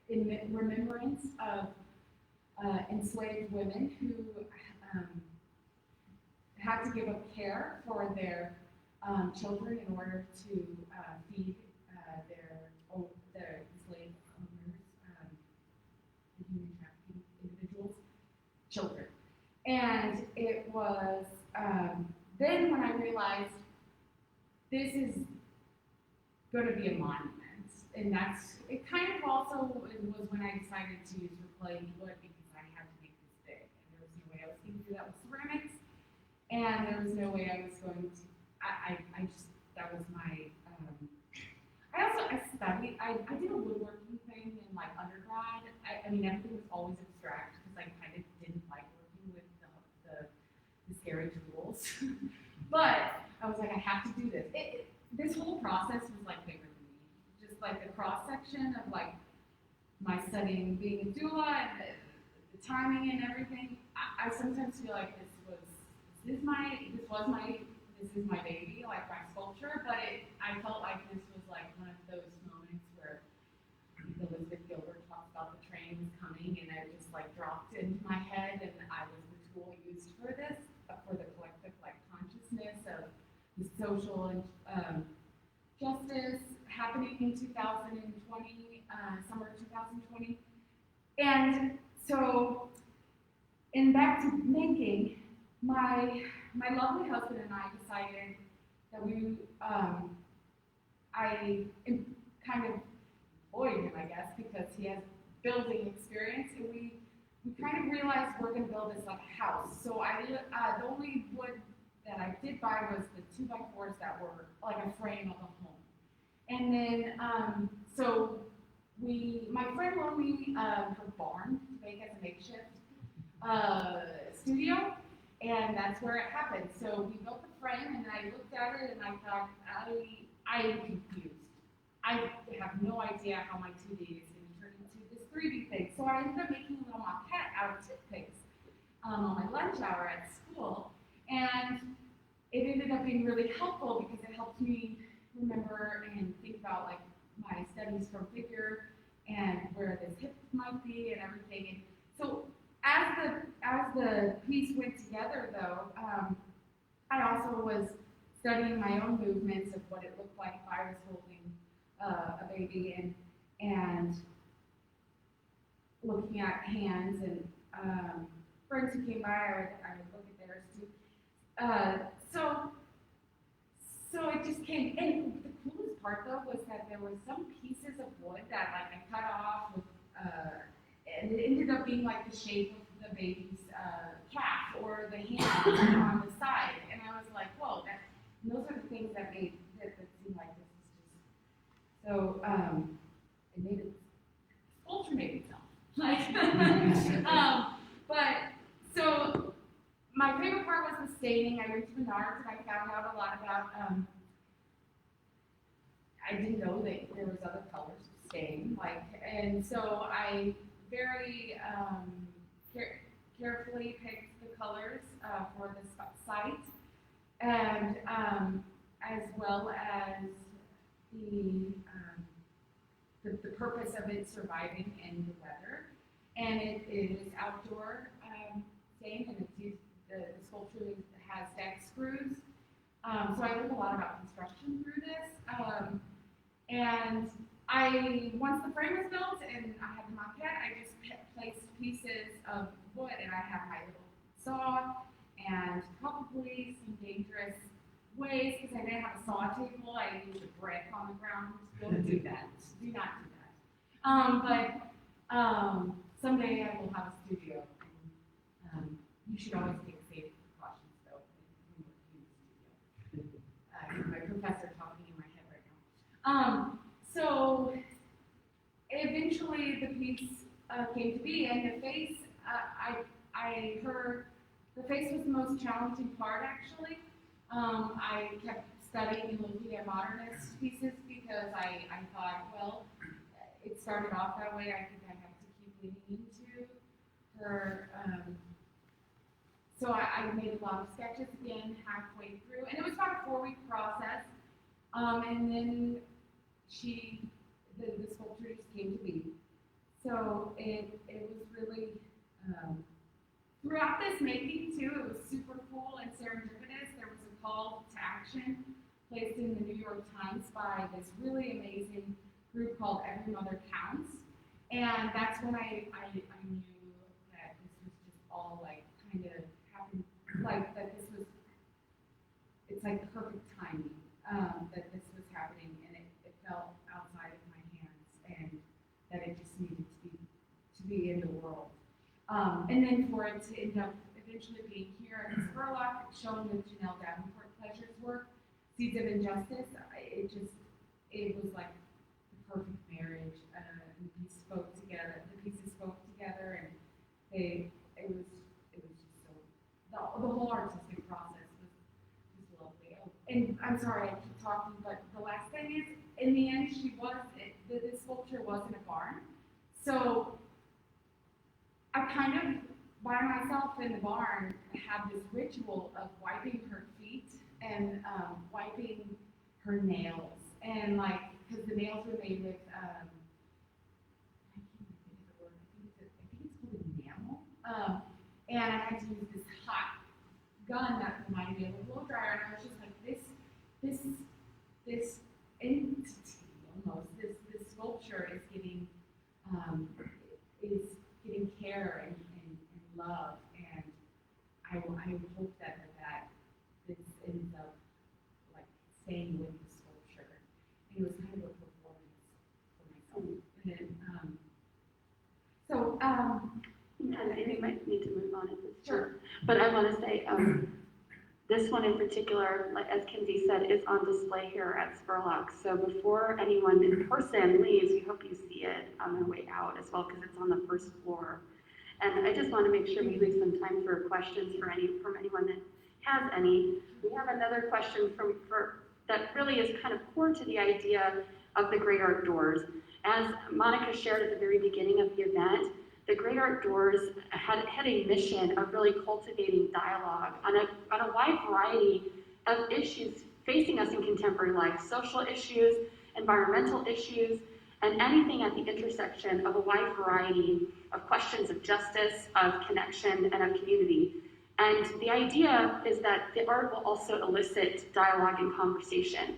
in remembrance of enslaved women who had to give up care for their children in order to feed their enslaved owners, the human trafficking individuals, children. And it was then when I realized this is going to be a monument, and it kind of also was when I decided to use reclaimed wood, because I had to make this big, and there was no way I was going to do that with ceramics, and there was no way I was going to, that was my, I studied, I did a woodworking thing in like undergrad. I mean, everything was always abstract, because I kind of didn't like working with the scary tools, but I was like, I have to do this. This whole process was like bigger than me. Just like the cross section of like my studying being a doula and the timing and everything. I sometimes feel like this is my baby, like my sculpture. But I felt like this was like one of those moments where Elizabeth Gilbert in my head, and I was the tool used for this, for the collective consciousness of the social justice happening in 2020, summer of 2020. And so, in back to making, my lovely husband and I decided that I kind of employed him, I guess, because he has building experience, and we kind of realized we're going to build this like a house. So the only wood that I did buy was the 2x4s that were like a frame of a home. And then, my friend loaned me her barn to make as a makeshift studio, and that's where it happened. So we built the frame, and I looked at it, and I thought, I'm confused. I have no idea how my 2D is going to turn into this 3D thing. So I ended up making a little maquette out of toothpicks on my lunch hour at school, and it ended up being really helpful because it helped me remember and think about like my studies from figure and where this hip might be and everything. And so as the piece went together, though, I also was studying my own movements of what it looked like if I was holding a baby and looking at hands and friends who came by, I would look at theirs too. So it just came, and the coolest part though was that there were some pieces of wood that like I cut off with, and it ended up being like the shape of the baby's calf or the hand on the side, and I was like, whoa, those are the things that made that seemed like this is just so. It made it sculpture made itself. But so my favorite part was the staining. I went to Menards and I found out a lot about. I didn't know that there was other colors of stain, and so I very carefully picked the colors for the site, and as well as the purpose of it surviving in the weather. And it is outdoor stained, and it's used, the sculpture has deck screws. So I learned a lot about construction through this. And once the frame was built and I had the maquette, I just placed pieces of wood, and I have my little saw and probably some dangerous ways, because I didn't have a saw table. I used a brick on the ground. Don't do that. Do not do that. But someday I will have a studio. And, you should always take safety precautions, though, when you're in the studio. I have my professor talking in my head right now. So eventually the piece came to be, and the face, I heard the face was the most challenging part, actually. I kept studying and looking at modernist pieces because I thought, well, it started off that way. I think I have to keep leaning into her. So I made a lot of sketches again halfway through, and it was about a 4-week process. And then the sculpture just came to be. So it was really, throughout this making too, it was super cool and serendipitous. There was a call to action placed in the New York Times by this really amazing group called Every Mother Counts. And that's when I knew that this was just all like kind of happened, like that this was, it's like perfect timing that this was happening, and it felt outside of my hands, and that it just needed to be in the world. And then for it to end up eventually being here at Spurlock, showing the Janelle Davenport Pleasure's work, Seeds of Injustice, it was like the perfect marriage. And the pieces spoke together, and it was just so, the whole artistic process was lovely. And I'm sorry I keep talking, but the last thing is, in the end, this sculpture was in a barn. So I kind of, by myself in the barn, had this ritual of wiping her feet and wiping her nails. And like, because the nails were made with, I can't even think of the word, I think it's called enamel. And I had to use this hot gun that reminded me of a blow dryer, and I was just like, this entity almost, this sculpture is getting care and love, and I hope that this ends up like staying with the sculpture. And it was kind of a performance for myself. And And we might need to move on at this Sure. point. But I want to say, this one in particular, like as Kenzie said, is on display here at Spurlock. So before anyone in person leaves, we hope you see it on their way out as well, because it's on the first floor. And I just want to make sure we leave some time for questions from anyone that has any. We have another question that really is kind of core to the idea of the Great Outdoors. As Monica shared at the very beginning of the event, the Great Outdoors had a mission of really cultivating dialogue on a wide variety of issues facing us in contemporary life: social issues, environmental issues, and anything at the intersection of a wide variety of questions of justice, of connection, and of community. And the idea is that the art will also elicit dialogue and conversation.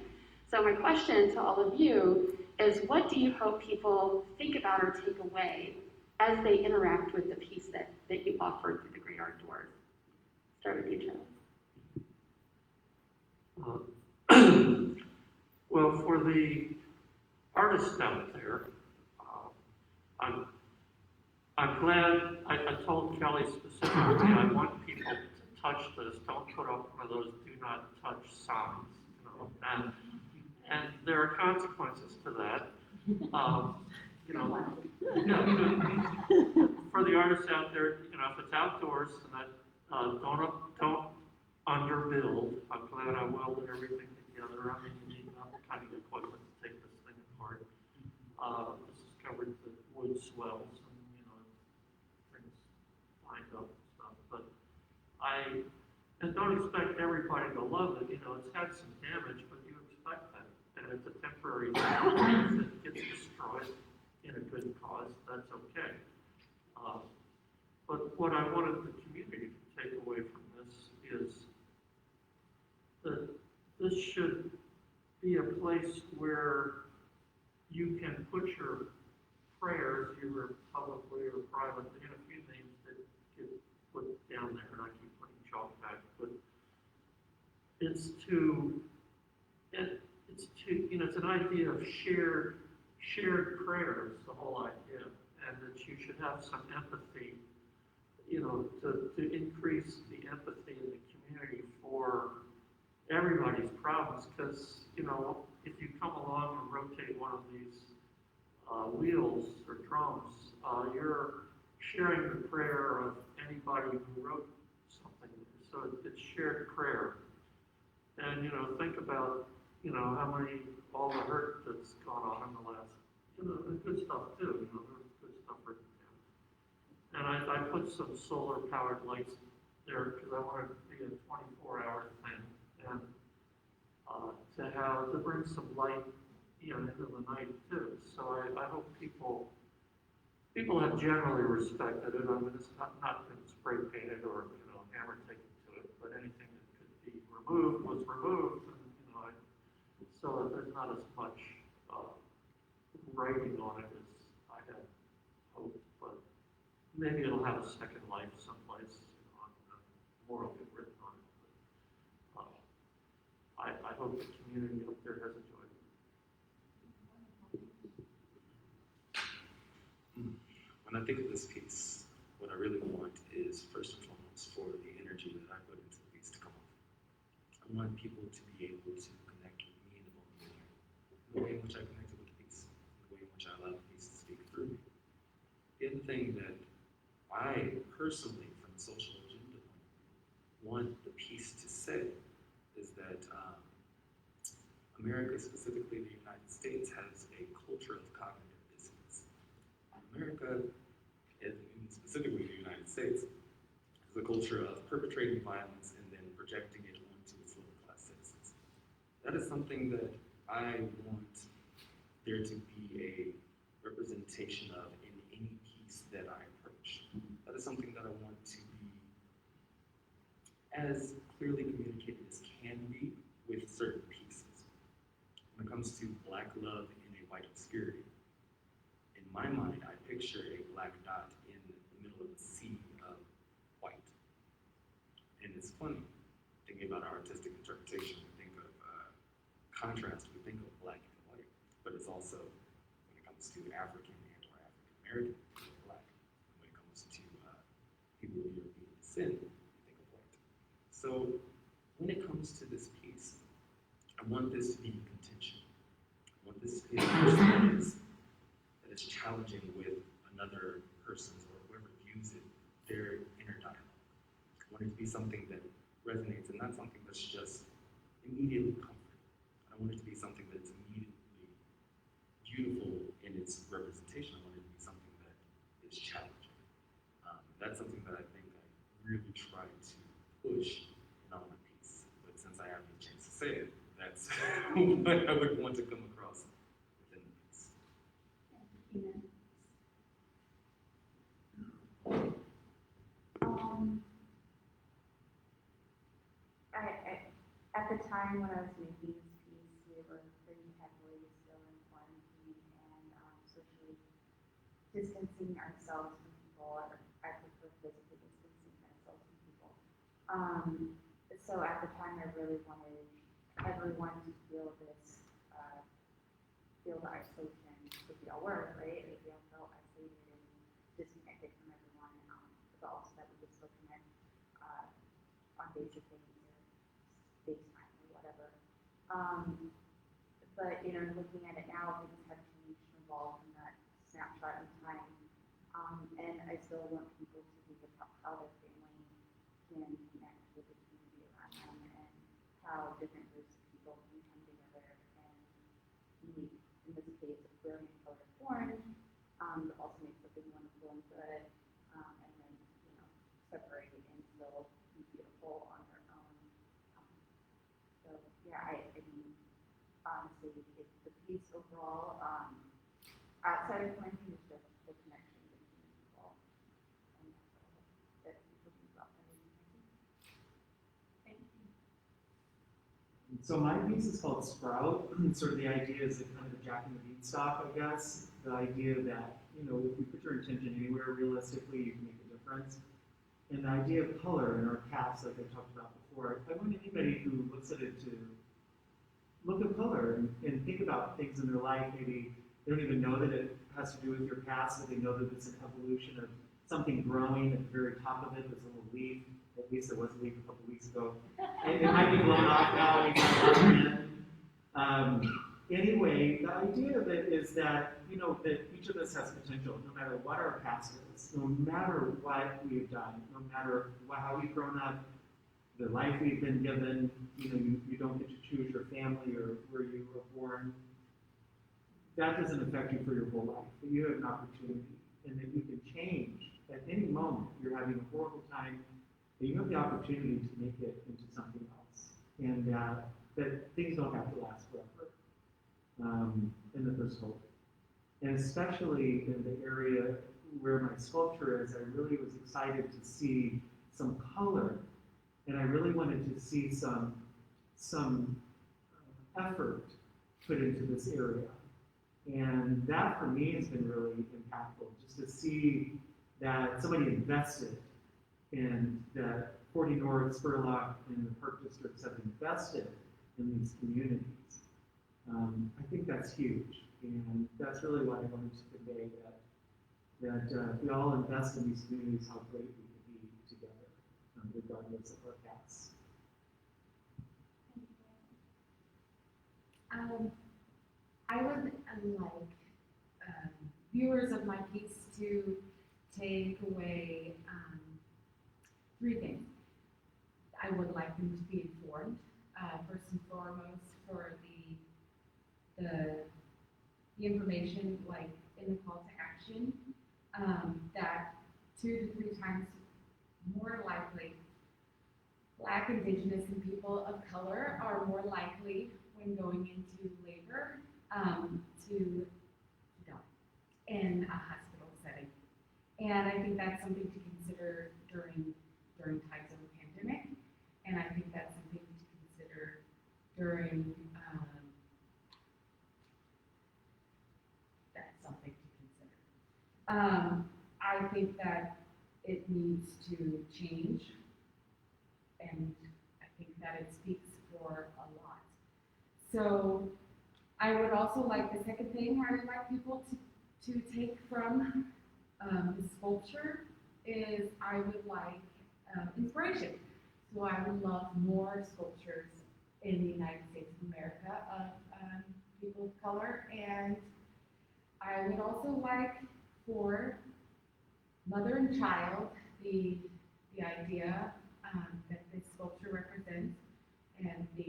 So my question to all of you is, what do you hope people think about or take away as they interact with the piece that you offered through the Great Outdoors? Start with you, Charles. Well, for the artists out there, I'm glad, I told Kelly specifically, I want people to touch this, don't put up one of those do not touch signs, and there are consequences to that. For the artists out there, if it's outdoors, don't underbuild. I'm glad I welded everything together. I mean, you need enough kind of equipment to take this thing apart. This is covered with wood swells and, things lined up and stuff. But and don't expect everybody to love it. It's had some damage, but you expect that. And it's a temporary thing. If it gets destroyed in a good cause, that's okay. But what I wanted the community to take away from this is that this should be a place where you can put your prayers, either publicly or privately, and a few names that get put down there, and I keep putting chalk back, but it's an idea of shared prayers, the whole idea, and that you should have some empathy, to increase the empathy in the community for everybody's problems, because, if you come along and rotate one of these wheels or drums, you're sharing the prayer of anybody who wrote something, so it's shared prayer. And, think about, how many, all the hurt that's gone on in the last, the good stuff too, there's good stuff written down. And I put some solar powered lights there because I wanted it to be a 24-hour thing, and to bring some light, into the night too. So I hope people have generally respected it. I mean, it's not been spray painted or, hammer taken to it, but anything that could be removed was removed, and, so there's not as much writing on it as I had hoped, but maybe it'll have a second life someplace, more will get written on it. But, I hope the community up there has enjoyed it. When I think of this piece, what I really want is, first and foremost, for the energy that I put into the piece to come off. I want people to be able to connect with me in the moment, the way in which I connected with the piece, the way in which I allowed the piece to speak through me. The other thing that I personally, from the social agenda, want the piece to say is that America, specifically the United States, has a culture of cognitive dissonance. America, and specifically the United States, has a culture of perpetrating violence and then projecting it onto its lower-class citizens. That is something that I want there to be a representation of in any piece that I approach. that is something that I want to be as clearly communicated as can be with certain pieces. When it comes to Black love in a white obscurity, in my mind, I picture a black dot in the middle of a sea of white. And it's funny, thinking about artistic interpretation, we think of contrast, we think of black and white, but it's also, when it comes to African and or African American, we think of black. When it comes to people of European descent, we think of white. So when it comes to this piece, I want this to be contention. I want this to be a piece that is challenging with another person's or whoever views it, their inner dialogue. I want it to be something that resonates and not something that's just immediately comforting. I want it to be something that's immediately beautiful in its representation. I want it to be something that is challenging. That's something that I think I really try to push in on my piece. But since I haven't had a chance to say it, that's what I would want to come across within the piece. At the time when I was making this piece, we were pretty heavily still in quarantine and socially distancing ourselves from people. I prefer physically distancing ourselves from people. So at the time, I really wanted everyone to feel this, feel the isolation, which we all were, right? Like, we all felt isolated and disconnected from everyone, but also that we could still connect on basic things or FaceTime or whatever. But looking at it now, things have changed and evolved in that snapshot in time, and I still want people to think about how their family can connect with the community around them and how different groups of people can come together and meet. In this case, it's brilliant color orange, but also make something wonderful and good, and then separate and still be beautiful on their own. So yeah, I mean, honestly, it's the piece overall, outside of quarantine, is just the connection between people, and that's all that people think about when they do my piece. Thank you. So my piece is called Sprout. Sort of the idea is kind of the Jack and the Beanstalk, I guess. The idea that, if you put your intention anywhere, realistically, you can make a difference. And the idea of color in our casts, like I talked about before, I want anybody who looks at it to look at color and think about things in their life. Maybe they don't even know that it has to do with your past, but they know that it's an evolution of something growing. At the very top of it, there's a little leaf. At least there was a leaf a couple weeks ago. It might be blown off now, and it's not again. Anyway, the idea of it is that, that each of us has potential, no matter what our past is, no matter what we've done, no matter how we've grown up, the life we've been given. You don't get to choose your family or where you were born. That doesn't affect you for your whole life, but you have an opportunity, and that you can change at any moment. You're having a horrible time, and you have the opportunity to make it into something else, and that things don't have to last forever. In the first hope. And especially in the area where my sculpture is, I really was excited to see some color, and I really wanted to see some effort put into this area. And that for me has been really impactful, just to see that somebody invested and that 40 North, Spurlock, and the Park Districts have invested in these communities. I think that's huge, and that's really what I wanted to convey, that if we all invest in these communities, how great we can be together, regardless of our paths. I would like viewers of my piece to take away 3 things. I would like them to be informed, first and foremost, for the information, like in the call to action, that 2 to 3 times more likely Black, Indigenous, and people of color are more likely when going into labor to die in a hospital setting. And I think that's something to sculpture during times of a pandemic, and I think that's something to consider during, that's something to consider. I think that it needs to change, and I think that it speaks for a lot. So I would also like, the second thing I would like people to take from the sculpture is I would like inspiration. So I would love more sculptures in the United States of America of people of color, and I would also like for mother and child, the idea that this sculpture represents and the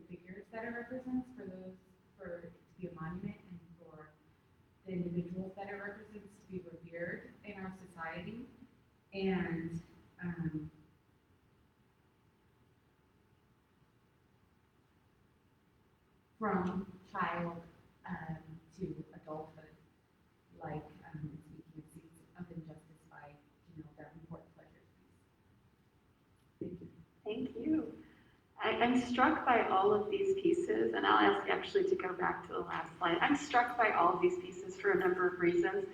figures that it represents for it to be a monument, and for the individuals that it represents to be revered in our society. And from child to adulthood, like speaking of seeds of injustice by, that important pleasure piece. Thank you. Thank you. I'm struck by all of these pieces, and I'll ask actually to go back to the last slide. I'm struck by all of these pieces for a number of reasons.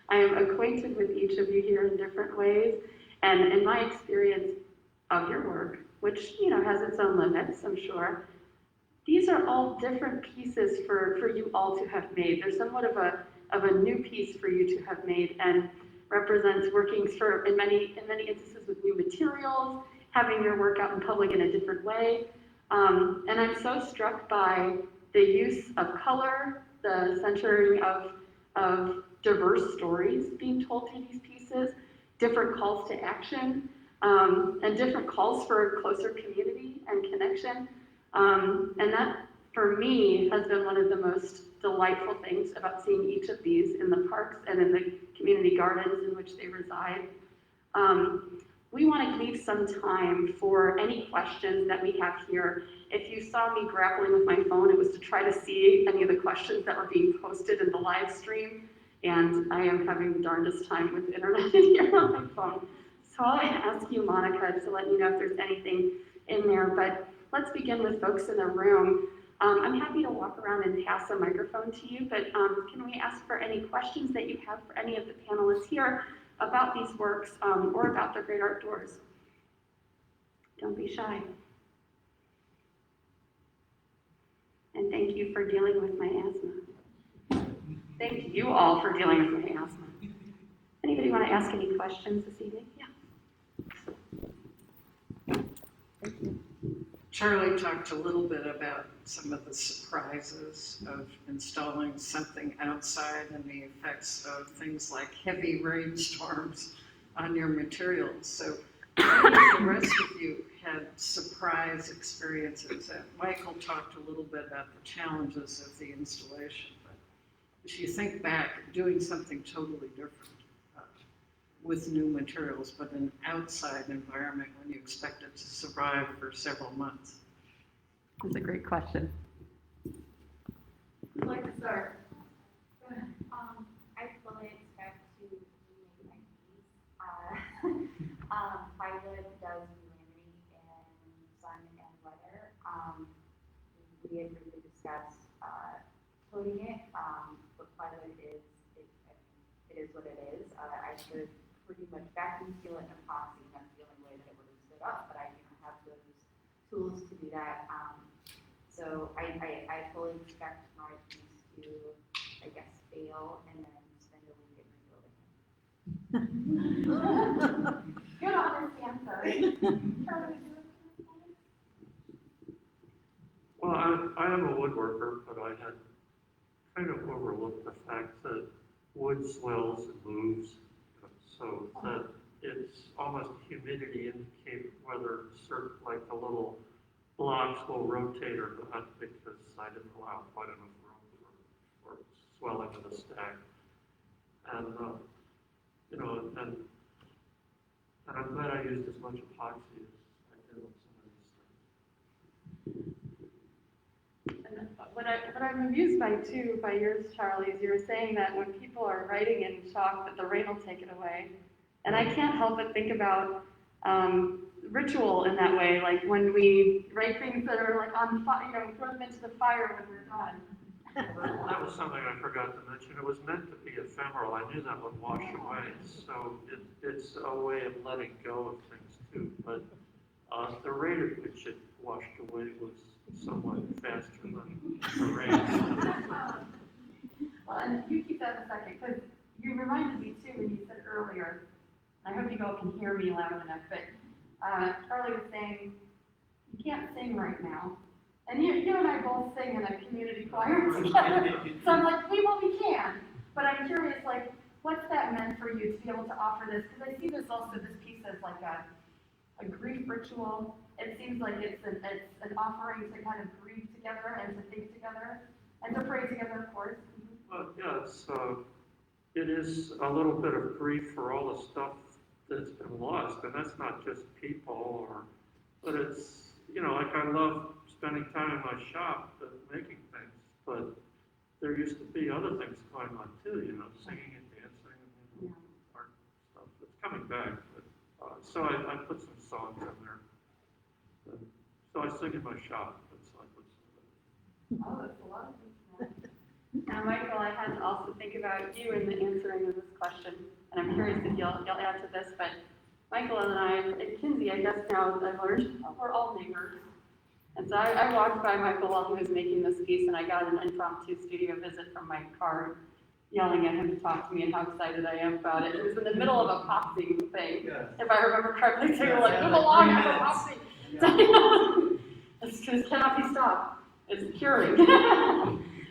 I am acquainted with each of you here in different ways, and in my experience of your work, which has its own limits, I'm sure, these are all different pieces for you all to have made. They're somewhat of a new piece for you to have made, and represents working in many instances with new materials, having your work out in public in a different way. And I'm so struck by the use of color, the centering of diverse stories being told through these pieces, different calls to action, and different calls for closer community and connection. And that, for me, has been one of the most delightful things about seeing each of these in the parks and in the community gardens in which they reside. We want to leave some time for any questions that we have here. If you saw me grappling with my phone, it was to try to see any of the questions that were being posted in the live stream, and I am having the darndest time with the internet here on my phone. So I'll ask you, Monica, to let you know if there's anything in there, but let's begin with folks in the room. I'm happy to walk around and pass a microphone to you, but can we ask for any questions that you have for any of the panelists here about these works or about the Great Outdoors? Don't be shy. And thank you for dealing with my asthma. Thank you all for dealing with my asthma. Anybody want to ask any questions this evening? Yeah. Thank you. Charlie talked a little bit about some of the surprises of installing something outside and the effects of things like heavy rainstorms on your materials. So the rest of you had surprise experiences. And Michael talked a little bit about the challenges of the installation. But as you think back, doing something totally different with new materials, but an outside environment when you expect it to survive for several months? That's a great question. Who'd like to start? I fully expect to remake my piece. Plywood does laminate in sun and weather. We had briefly discussed coating it, but plywood is what it is. I could pretty much vacuum seal it and epoxy, and that's the only way that it would have stood up, but I do not have those tools to do that. So I fully expect my piece to, I guess, fail and then spend a week in rebuilding. Good honesty, I'm sorry. Well, I am a woodworker, but I had kind of overlooked the fact that wood swells and moves, so that it's almost a humidity indicator whether certain, like the little blocks will rotate or not, because I didn't allow quite enough room for swelling in the stack. And, and I'm glad I used as much epoxy as I did on some of these things. And what I'm amused by too, by yours, Charlie, is you were saying that when people are writing in chalk that the rain will take it away, And I can't help but think about ritual in that way, like when we write things that are like on fire, throw them into the fire when we're done. That was something I forgot to mention. It was meant to be ephemeral. I knew that would wash away. So it's a way of letting go of things too. But the rate at which it washed away was somewhat faster than the rain. Well, and you keep that a second, because you reminded me too when you said earlier, I hope you all can hear me loud enough, but Charlie was saying, you can't sing right now. And you and I both sing in a community choir together. So I'm like, we can. But I'm curious, like, what's that meant for you to be able to offer this? Because I see there's also this piece as like a grief ritual. It seems like it's an offering to kind of grieve together and to think together and to pray together, of course. Well, yeah, it is a little bit of grief for all the stuff that's been lost, and that's not just people, but it's, like I love spending time in my shop making things, but there used to be other things going on too, singing and dancing and art stuff. It's coming back, but, so I put some songs in there. So I sing in my shop. That's like what's Oh, that's a lot of things. Now, Michael, I had to also think about you in the answering of this question, and I'm curious if you'll add to this, but Michael and I, at Kenzie, I guess now I've learned, we're all neighbors. And so I walked by Michael while he was making this piece, and I got an impromptu studio visit from my car, yelling at him to talk to me and how excited I am about it. It was in the middle of a boxing thing, if I remember correctly, so you're like, move along, I'm a boxing. This cannot be stopped. It's curing.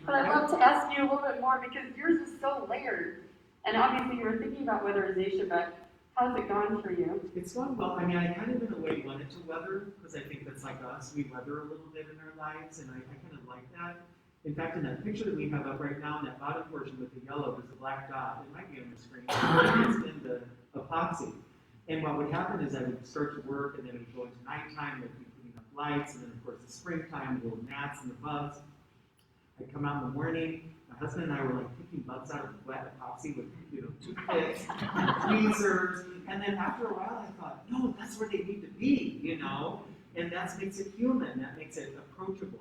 But I'd love to ask you a little bit more, because yours is so layered. And obviously you were thinking about weatherization, but how's it gone for you? It's gone well. I mean, I kind of in a way wanted to weather, because I think that's like us. We weather a little bit in our lives, and I kind of like that. In fact, in that picture that we have up right now, in that bottom portion with the yellow, there's a black dot. It might be on the screen. It's been the epoxy. And what would happen is I would start to work, and then it would go into nighttime, I'd be putting up lights, and then of course the springtime, the little gnats and the bugs. I'd come out in the morning, my husband and I were like picking bugs out of the wet epoxy with, toothpicks and tweezers. And then after a while I thought, no, that's where they need to be, and that makes it human, that makes it approachable.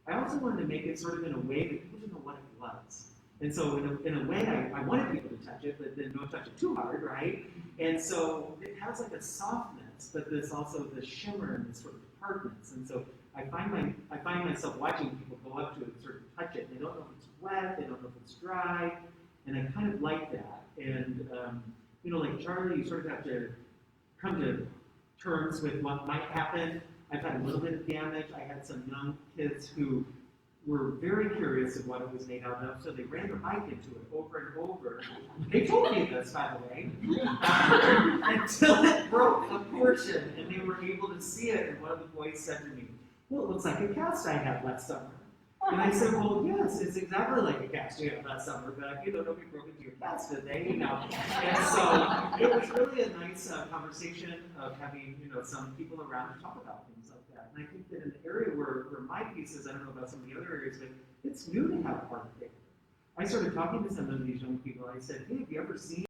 I also wanted to make it sort of in a way that people didn't know what it was. And so in a way, I wanted people to touch it, but then don't touch it too hard, right? And so it has like a softness, but there's also the shimmer and this sort of hardness. And so I find myself watching people go up to it and sort of touch it. They don't know if it's wet, they don't know if it's dry, and I kind of like that. And like Charlie, you sort of have to come to terms with what might happen. I've had a little bit of damage. I had some young kids who were very curious of what it was made out of, so they ran their bike into it over and over. They told me this, by the way, until it broke a portion, and they were able to see it. And one of the boys said to me, "Well, it looks like a cast I had last summer." And I said, "Well, yes, it's exactly like a cast you had last summer, but nobody broke into your cast, did they? And so it was really a nice conversation of having some people around to talk about things like that. And I think that in the area where my piece is, I don't know about some of the other areas, but it's new to have art there. I started talking to some of these young people. I said, "Hey, have you ever seen